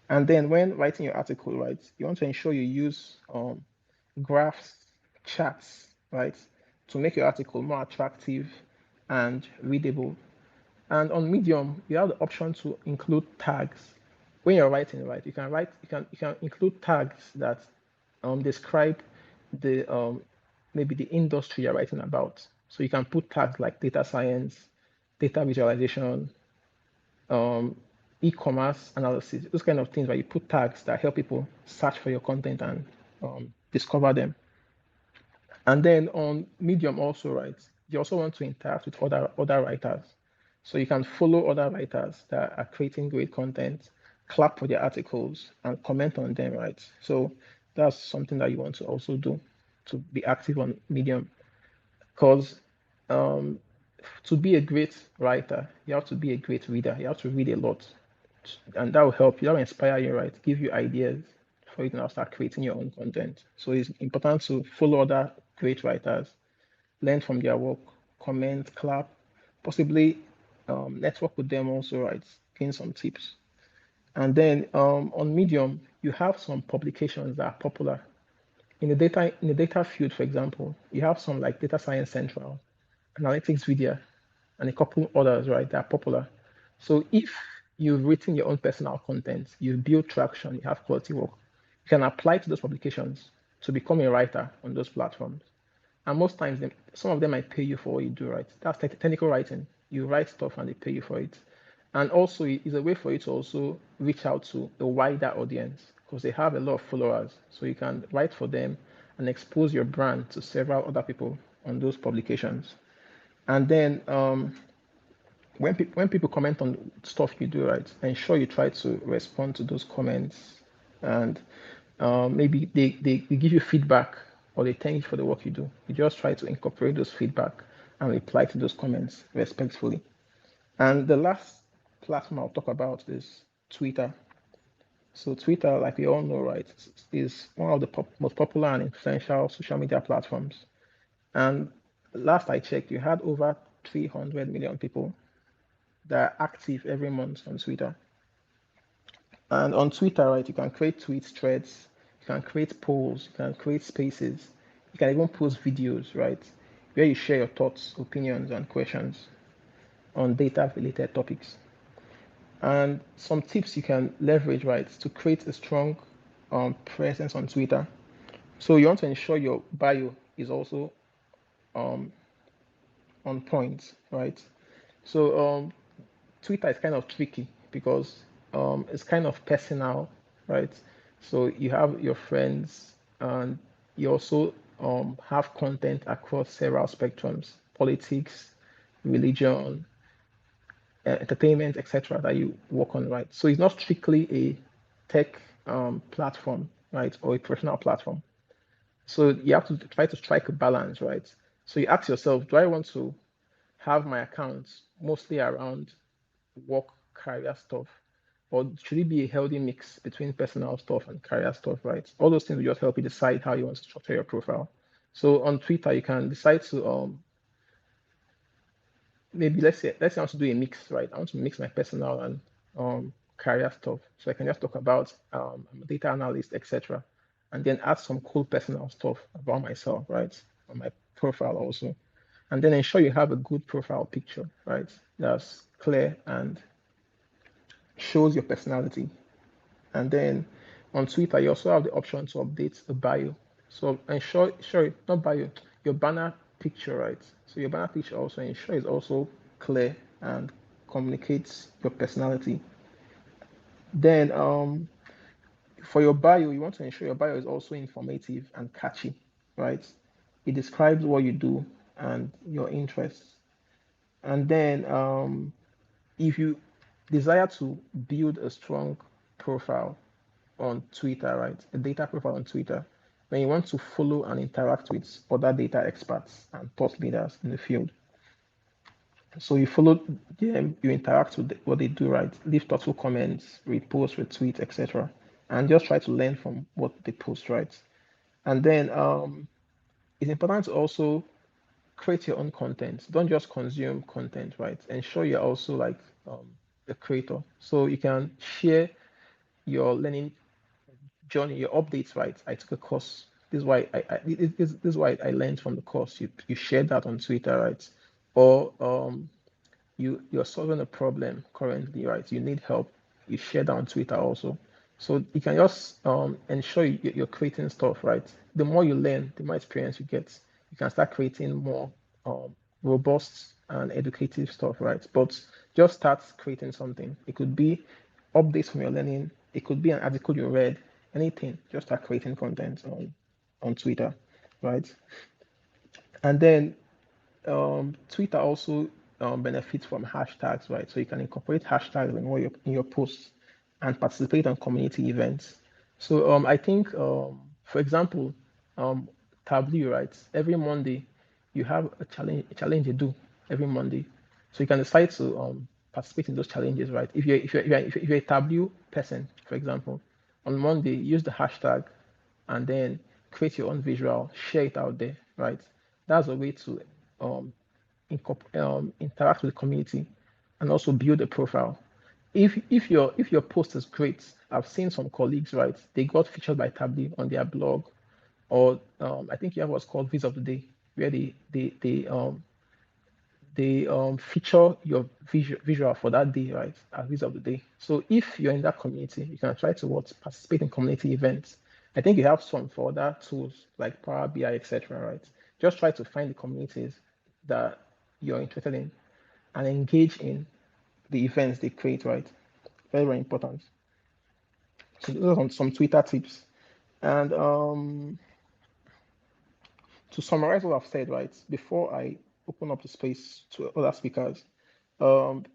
Speaker 1: And then when writing your article, right, you want to ensure you use graphs, charts, right, to make your article more attractive and readable. And on Medium, you have the option to include tags. When you're writing, right, you can include tags that describe the maybe the industry you're writing about. So you can put tags like data science, data visualization, um, e-commerce analysis, those kind of things where you put tags that help people search for your content and discover them. And then on Medium also, right, you also want to interact with other writers. So you can follow other writers that are creating great content, clap for their articles, and comment on them, right? So that's something that you want to also do to be active on Medium. Because um, to be a great writer, you have to be a great reader. You have to read a lot, and that will help you. That will inspire you, right? Give you ideas for you to now start creating your own content. So it's important to follow other great writers, learn from their work, comment, clap, possibly network with them also, right? Gain some tips. And then on Medium, you have some publications that are popular. In the data field, for example, you have some like Data Science Central, Analytics Video, and a couple others, right? That are popular. So if you've written your own personal content, you've built traction, you have quality work, you can apply to those publications to become a writer on those platforms. And most times, some of them might pay you for what you do, right? That's technical writing. You write stuff and they pay you for it. And also, it's a way for you to also reach out to a wider audience because they have a lot of followers. So you can write for them and expose your brand to several other people on those publications. And then when people comment on stuff you do, right, ensure you try to respond to those comments, and maybe they give you feedback or they thank you for the work you do. You just try to incorporate those feedback and reply to those comments respectfully. And the last platform I'll talk about is Twitter. So Twitter, like we all know, right, is one of the most popular and influential social media platforms. And last I checked, you had over 300 million people that are active every month on Twitter. And on Twitter, right, you can create tweet threads, you can create polls, you can create spaces, you can even post videos, right, where you share your thoughts, opinions, and questions on data related topics. And some tips you can leverage, right, to create a strong presence on Twitter. So you want to ensure your bio is also um, on point, right? So Twitter is kind of tricky because it's kind of personal, right? So you have your friends, and you also have content across several spectrums: politics, religion, entertainment, etc. that you work on, right? So it's not strictly a tech platform, right, or a professional platform. So you have to try to strike a balance, right? So you ask yourself, do I want to have my accounts mostly around work career stuff, or should it be a healthy mix between personal stuff and career stuff, right? All those things will just help you decide how you want to structure your profile. So on Twitter, you can decide to maybe let's say I want to do a mix, right? I want to mix my personal and career stuff. So I can just talk about I'm a data analyst, etc. And then add some cool personal stuff about myself, right? On my profile also. And then ensure you have a good profile picture, right? That's clear and shows your personality. And then on Twitter, you also have the option to update the bio. So ensure, sorry, not bio, your banner picture, right? So your banner picture also ensure is also clear and communicates your personality. Then for your bio, you want to ensure your bio is also informative and catchy, right? It describes what you do and your interests. And then if you desire to build a strong profile on Twitter, right? A data profile on Twitter, when you want to follow and interact with other data experts and thought leaders in the field. So you follow them, you interact with what they do, right? Leave thoughtful comments, repost, retweet, etc. And just try to learn from what they post, right? And then it's important to also create your own content. Don't just consume content, right? Ensure you're also like a creator. So you can share your learning journey, your updates, right? I took a course. This is why this is why I learned from the course. You share that on Twitter, right? Or you're solving a problem currently, right? You need help. You share that on Twitter also. So you can just ensure you're creating stuff, right? The more you learn, the more experience you get. You can start creating more robust and educative stuff, right? But just start creating something. It could be updates from your learning. It could be an article you read. Anything. Just start creating content on Twitter, right? And then Twitter also benefits from hashtags, right? So you can incorporate hashtags in your posts and participate on community events. So I think, for example, um, Tableau, right? Every Monday, you have a challenge you do every Monday. So you can decide to participate in those challenges, right? If you're a Tableau person, for example, on Monday, use the hashtag and then create your own visual, share it out there, right? That's a way to um, interact with the community and also build a profile. If your post is great, I've seen some colleagues, right? They got featured by Tably on their blog, or I think you have what's called Viz of the Day, where they feature your visual for that day, right? As Viz of the Day. So if you're in that community, you can try to participate in community events. I think you have some for other tools like Power BI, etc. Right? Just try to find the communities that you're interested in and engage in the events they create, right? Very, very important. So those are some Twitter tips. And to summarize what I've said, right, before I open up the space to other speakers, um,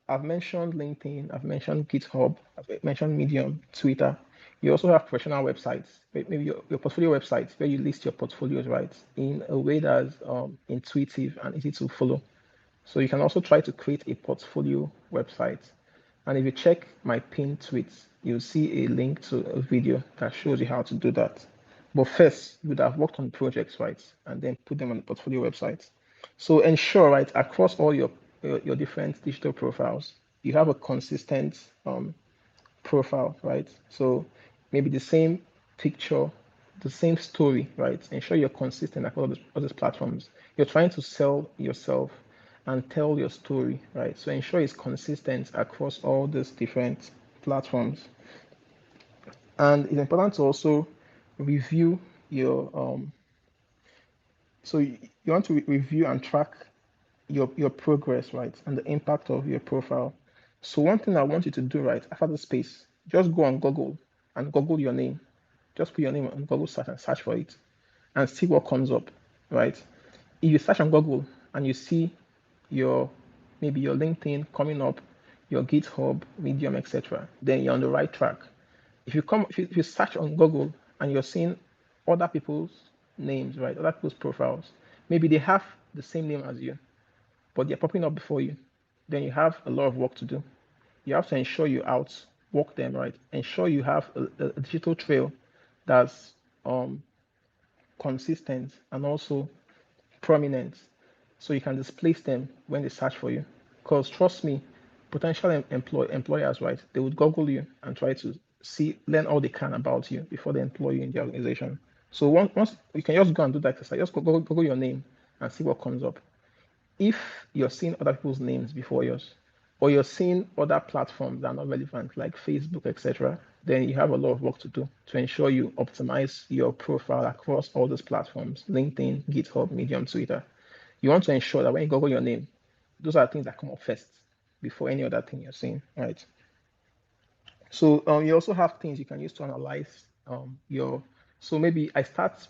Speaker 1: I've mentioned LinkedIn, I've mentioned GitHub, I've mentioned Medium, Twitter. You also have professional websites, maybe your portfolio websites where you list your portfolios, right, in a way that's intuitive and easy to follow. So you can also try to create a portfolio website. And if you check my pinned tweets, you'll see a link to a video that shows you how to do that. But first, you would have worked on projects, right? And then put them on the portfolio website. So ensure, right, across all your different digital profiles, you have a consistent profile, right? So maybe the same picture, the same story, right? Ensure you're consistent across all these platforms. You're trying to sell yourself and tell your story, right? So ensure it's consistent across all these different platforms. And it's important to also review your so you want to review and track your progress, right, and the impact of your profile. So one thing I want you to do, right, after the space, just go on Google and Google your name. Just put your name on Google search and search for it. and see what comes up, right? If you search on Google and you see your maybe your LinkedIn coming up, your GitHub, Medium, etc., then you're on the right track. If you search on Google and you're seeing other people's names, right, other people's profiles, maybe they have the same name as you, but they're popping up before you, then you have a lot of work to do. You have to ensure you outwork them, right? Ensure you have a digital trail that's consistent and also prominent, so you can displace them when they search for you. Because trust me, potential employers, right, they would Google you and try to learn all they can about you before they employ you in the organization. So once you can just go and do that exercise, just Google your name and see what comes up. If you're seeing other people's names before yours, or you're seeing other platforms that are not relevant, like Facebook, etc., then you have a lot of work to do to ensure you optimize your profile across all those platforms: LinkedIn, GitHub, Medium, Twitter. You want to ensure that when you Google your name, those are things that come up first before any other thing you're seeing, right? So you also have things you can use to analyze your. So maybe I start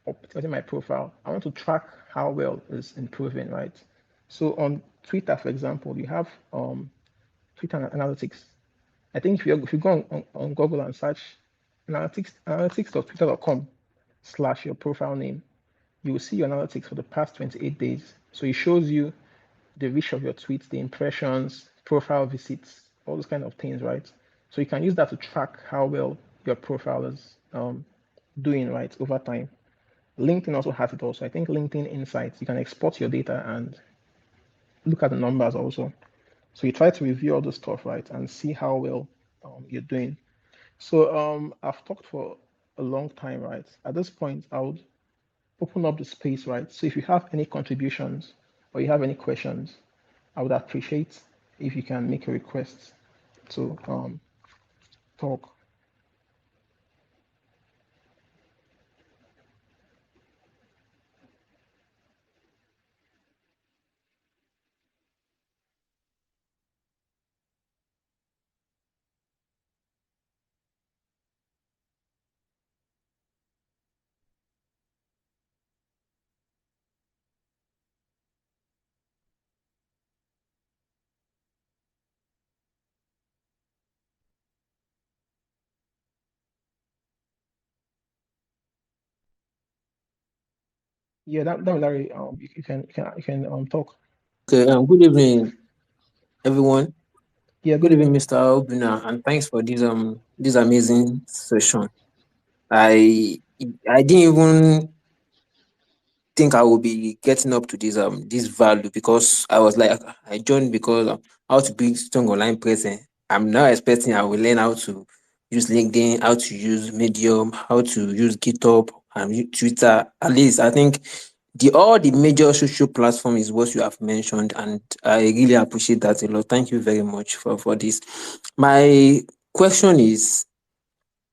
Speaker 1: optimizing my profile. I want to track how well it's improving, right? So on Twitter, for example, you have Twitter analytics. I think if you go on Google and search analytics.twitter.com/slash your profile name, you will see your analytics for the past 28 days. So it shows you the reach of your tweets, the impressions, profile visits, all those kind of things, right? So you can use that to track how well your profile is doing, right, over time. LinkedIn also has it also. I think LinkedIn Insights, you can export your data and look at the numbers also. So you try to review all the stuff, right, and see how well you're doing. So I've talked for a long time, right? At this point, I would open up the space, right? So if you have any contributions or you have any questions, I would appreciate if you can make a request to talk. Yeah, that Larry, you can talk.
Speaker 2: Okay, good evening, everyone.
Speaker 1: Yeah, good
Speaker 2: Good evening,
Speaker 1: evening.
Speaker 2: Mr. Obuna, and thanks for this amazing session. I I didn't even think I would be getting up to this value because I was like I joined because how to build strong online presence. I'm now expecting I will learn how to use LinkedIn, how to use Medium, how to use GitHub and Twitter. At least I think the all the major social platform is what you have mentioned, and I really appreciate that a lot. Thank you very much for this. My question is,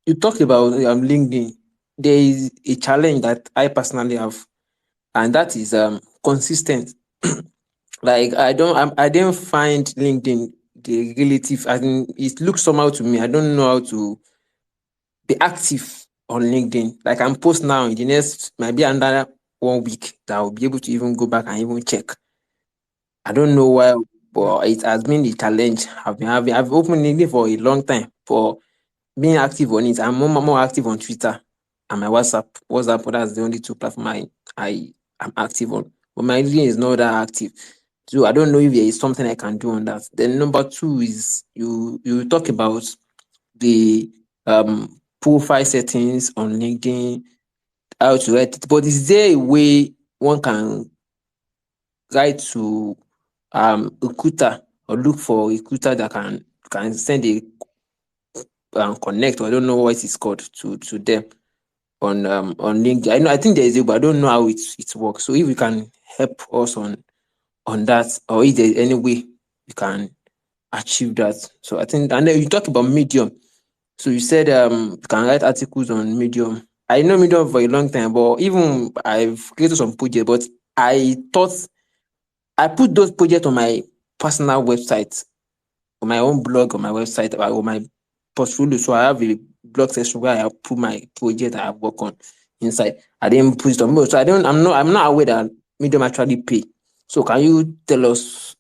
Speaker 2: you talked about LinkedIn. There is a challenge that I personally have, and that is consistent. Like I didn't find LinkedIn the relative. I think it looks somehow to me. I don't know how to be active on LinkedIn. Like I'm post now, in the next might be another 1 week that I'll be able to even go back and even check. I don't know why,
Speaker 1: Yeah,
Speaker 2: but it has been a challenge. I've been having. I've opened LinkedIn for a long time, for being active on it. I'm more active on Twitter and my WhatsApp. WhatsApp, that's the only two platforms I am active on. But my LinkedIn is not that active. So I don't know if there is something I can do on that. Then number two is you talk about the profile settings on LinkedIn, how to write it. But is there a way one can write to recruiter or look for a recruiter that can send a connect, or I don't know what it's called, to them on LinkedIn. I think there is a, but I don't know how it works. So if you can help us on that, or if there's any way you can achieve that. So I think, and then you talk about Medium. So you said you can write articles on Medium. I know Medium for a long time, but even I've created some projects, but I thought I put those projects on my personal website, on my own blog, on my website, or on my portfolio. So I have a blog section where I put my project I have worked on. inside. I didn't put it on both. So I'm not aware that Medium actually pay. So can you tell us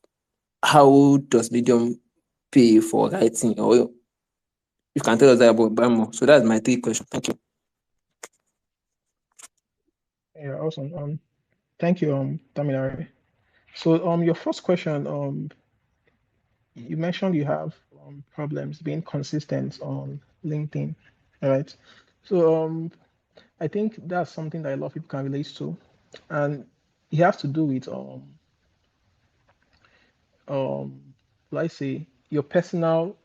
Speaker 2: how does Medium pay for writing, or you can tell us that about more? So that's my three questions. Thank you.
Speaker 1: Yeah, awesome. Thank you, Tamilare. So, your first question, you mentioned you have problems being consistent on LinkedIn, all right? So, I think that's something that a lot of people can relate to, and it has to do with um, let's say your personal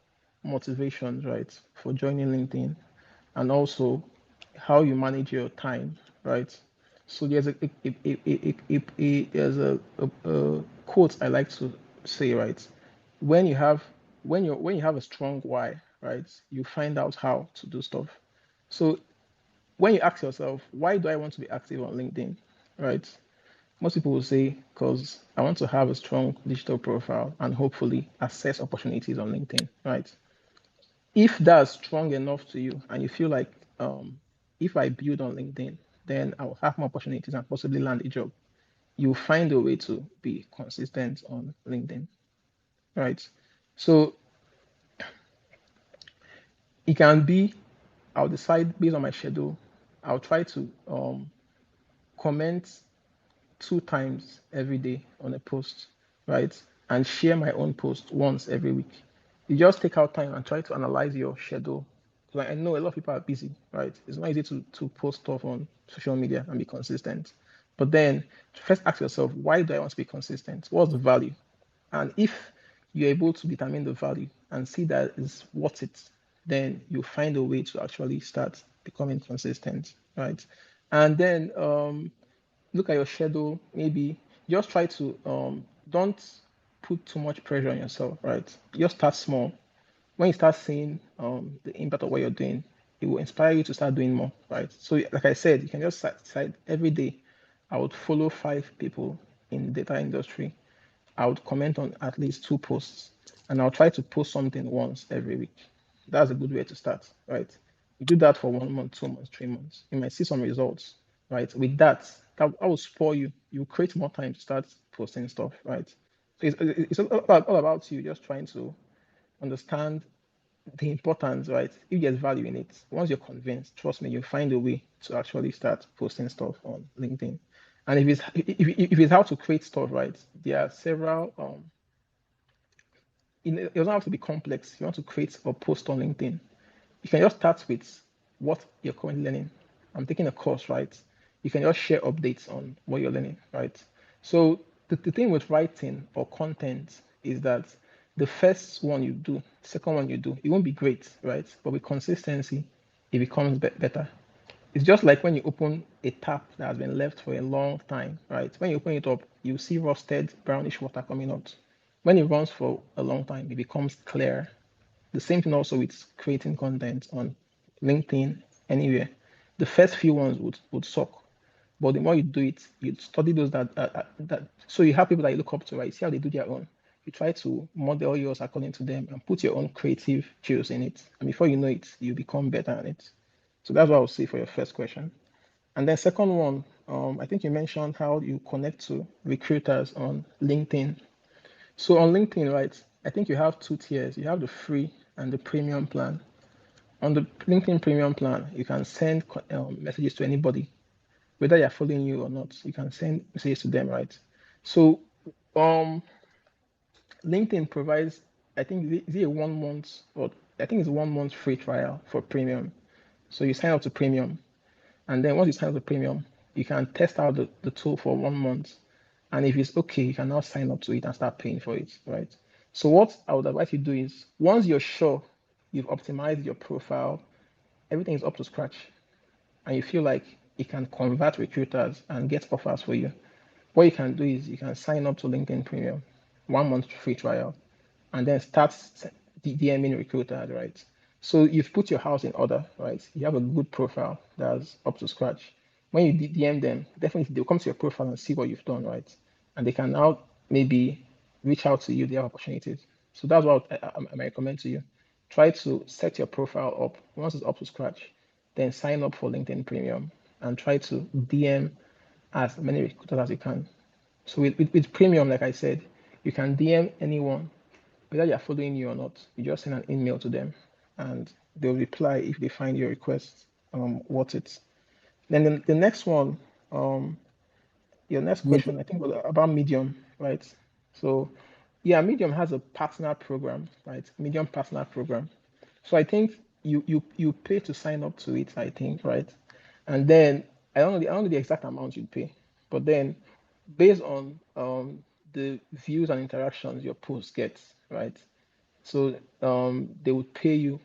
Speaker 1: motivations, right, for joining LinkedIn, and also how you manage your time, right? So there's a quote I like to say, right? When you have when you have a strong why, right, you find out how to do stuff. So when you ask yourself, why do I want to be active on LinkedIn, right? Most people will say, because I want to have a strong digital profile and hopefully access opportunities on LinkedIn, right? If that's strong enough to you and you feel like, if I build on LinkedIn, then I'll have more opportunities and possibly land a job, you'll find a way to be consistent on LinkedIn, right? So it can be, I'll decide based on my schedule, I'll try to comment 2 times every day on a post, right? And share my own post once every week. You just take out time and try to analyze your schedule. Like I know a lot of people are busy, right? It's not easy to post stuff on social media and be consistent. But then first ask yourself, why do I want to be consistent? What's the value? And if you're able to determine the value and see that it's worth it, then you find a way to actually start becoming consistent, right? And then look at your schedule. Maybe just try to don't put too much pressure on yourself, right? Just start small. When you start seeing the impact of what you're doing, it will inspire you to start doing more, right? So, like I said, you can just decide every day. I would follow 5 people in the data industry. I would comment on at least 2 posts, and I'll try to post something once every week. That's a good way to start, right? You do that for 1 month, 2 months, 3 months. You might see some results, right? With that, that will spoil you. You create more time to start posting stuff, right? So it's all about you just trying to understand the importance, right? If there's value in it, once you're convinced, trust me, you'll find a way to actually start posting stuff on LinkedIn. And if it's how to create stuff, right? There are several it doesn't have to be complex. If you want to create or post on LinkedIn, you can just start with what you're currently learning. I'm taking a course, right? You can just share updates on what you're learning, right? So the thing with writing or content is that the first one you do, second one you do, it won't be great, right? But with consistency, it becomes better. It's just like when you open a tap that has been left for a long time, right? When you open it up, you see rusted brownish water coming out. When it runs for a long time, it becomes clear. The same thing also with creating content on LinkedIn, anywhere. The first few ones would suck, but the more you do it, you study those that. So you have people that you look up to, right? See how they do their own. You try to model yours according to them and put your own creative juice in it. And before you know it, you become better at it. So that's what I would say for your first question. And then second one, I think you mentioned how you connect to recruiters on LinkedIn. So on LinkedIn, right, I think you have 2 tiers. You have the free and the premium plan. On the LinkedIn premium plan, you can send messages to anybody, whether they're following you or not. You can send messages to them, right? So um, LinkedIn provides, I think, is it a 1 month or I think it's a 1 month free trial for premium. So you sign up to premium, and then once you sign up to premium, you can test out the tool for 1 month. And if it's okay, you can now sign up to it and start paying for it, right? So what I would advise you do is once you're sure you've optimized your profile, everything is up to scratch, and you feel like it can convert recruiters and get offers for you, what you can do is you can sign up to LinkedIn Premium, 1 month free trial, and then start DMing recruiters, right? So you've put your house in order, right? You have a good profile that's up to scratch. When you DM them, definitely they'll come to your profile and see what you've done, right? And they can now maybe reach out to you. They have opportunities. So that's what I recommend to you. Try to set your profile up once it's up to scratch, then sign up for LinkedIn Premium and try to DM as many recruiters as you can. So with premium, like I said, you can DM anyone, whether they're following you or not. You just send an email to them and they'll reply if they find your request worth it. Then the next one, um, your next question, I think, was about Medium, right? So, yeah, Medium has a partner program, right? Medium partner program. So I think you pay to sign up to it, I think, right? And then I don't know the exact amount you pay, but then based on the views and interactions your post gets, right? So they would pay you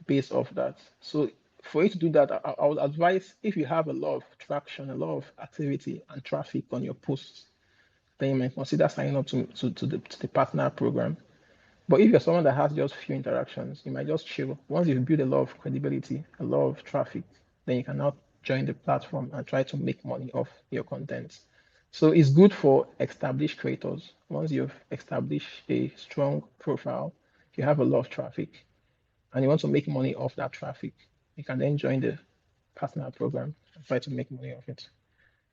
Speaker 1: based off that. So for you to do that, I would advise if you have a lot of traction, a lot of activity and traffic on your posts, then you might consider signing up to the partner program. But if you're someone that has just few interactions, you might just chill. Once you've built a lot of credibility, a lot of traffic, then you can now join the platform and try to make money off your content. So it's good for established creators. Once you've established a strong profile, you have a lot of traffic, and you want to make money off that traffic, you can then join the partner program and try to make money off it.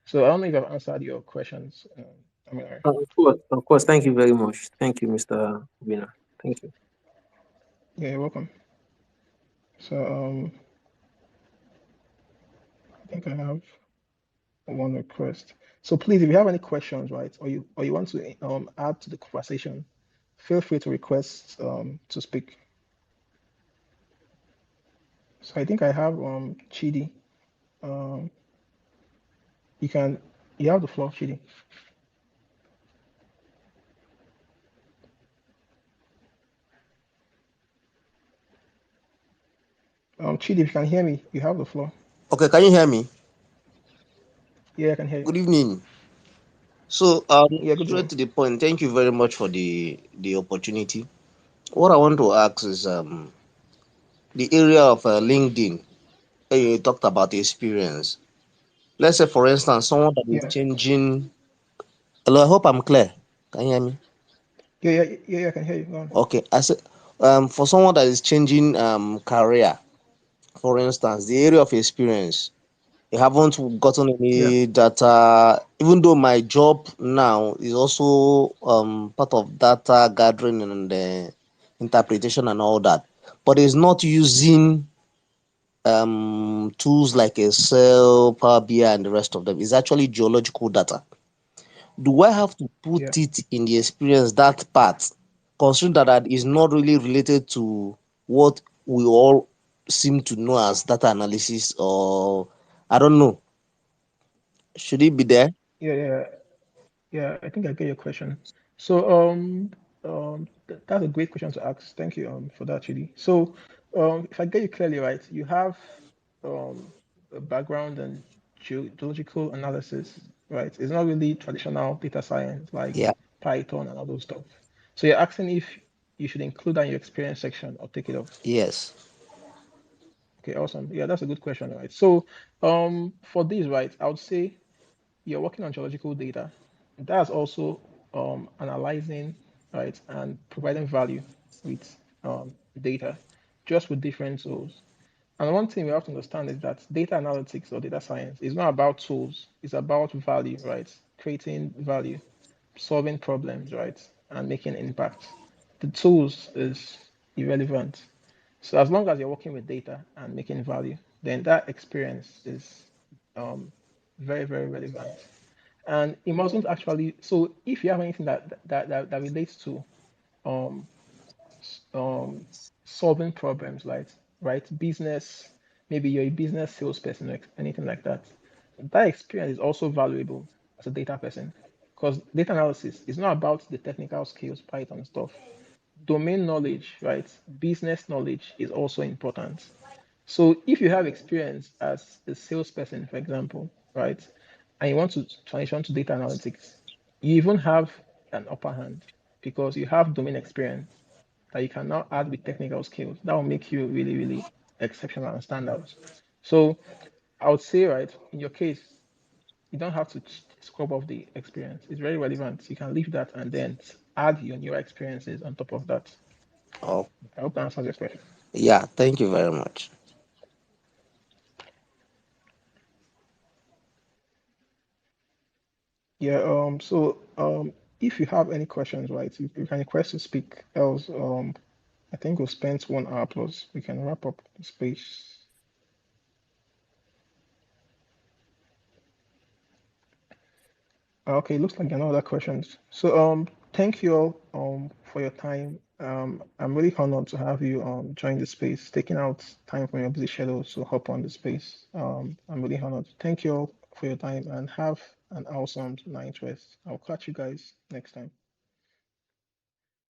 Speaker 1: So I don't know if I've answered your questions. I mean,
Speaker 2: Of course. Thank you very much. Thank you, Mr. Winner. Thank you.
Speaker 1: yeah, you're welcome. So I think I have one request. So please, if you have any questions, right, or you want to add to the conversation, feel free to request to speak. So I think I have Chidi. Um, you can you have the floor, Chidi. Chidi, if you can hear me, you have the floor.
Speaker 3: Okay, can you hear me?
Speaker 1: Yeah, I can hear you.
Speaker 3: Good evening. So,
Speaker 1: Yeah, good
Speaker 3: straight
Speaker 1: evening.
Speaker 3: to the point. Thank you very much for the opportunity. What I want to ask is the area of LinkedIn. You talked about experience. Let's say, for instance, someone that is
Speaker 1: Yeah,
Speaker 3: changing. Hello, I hope I'm clear. Can you hear me?
Speaker 1: yeah, I can hear you. Go on.
Speaker 3: Okay, I said, for someone that is changing career, for instance, the area of experience. I haven't gotten
Speaker 1: Yeah,
Speaker 3: any data, even though my job now is also part of data gathering and interpretation and all that, but it's not using tools like Excel, Power BI, and the rest of them. It's actually geological data. Do I have to
Speaker 1: yeah,
Speaker 3: put it in the experience that part, considering that is not really related to what we all seem to know as data analysis, or I don't know. Should it be there?
Speaker 1: yeah. Yeah, I think I get your question. So, that's a great question to ask. Thank you, for that, Chidi. So, if I get you clearly right, you have, a background in geological analysis, right? It's not really traditional data science like
Speaker 3: Yeah.
Speaker 1: Python and all those stuff. So you're asking if you should include that in your experience section or take it off.
Speaker 3: Yes.
Speaker 1: Okay, awesome. Yeah, that's a good question, right? So, for this, right, I would say you're working on geological data. That's also analyzing, right, and providing value with data, just with different tools. And one thing we have to understand is that data analytics or data science is not about tools, it's about value, right? Creating value, solving problems, right? And making impact. The tools is irrelevant. So as long as you're working with data and making value, then that experience is um, very, very relevant. And it mustn't actually. So if you have anything that relates to um, um, solving problems, right, business, maybe you're a business salesperson or anything like that, that experience is also valuable as a data person because data analysis is not about the technical skills, Python stuff. Domain knowledge, right, business knowledge is also important. So if you have experience as a salesperson, for example, right, and you want to transition to data analytics, you even have an upper hand because you have domain experience that you can now add with technical skills. That will make you really, really exceptional and stand out. So I would say, right, in your case, you don't have to scrub off the experience. It's very relevant. You can leave that and then add your newer experiences on top of that.
Speaker 3: Oh,
Speaker 1: I hope that answers your question.
Speaker 3: yeah. Thank you very much.
Speaker 1: Yeah, if you have any questions, right, you can request to speak. Else, I think we've spent 1 hour plus. We can wrap up the space. Okay, looks like there are no other questions. Thank you all for your time. I'm really honored to have you join the space, taking out time from your busy schedule to hop on the space. I'm really honored. Thank you all for your time and have an awesome night rest. I'll catch you guys next time.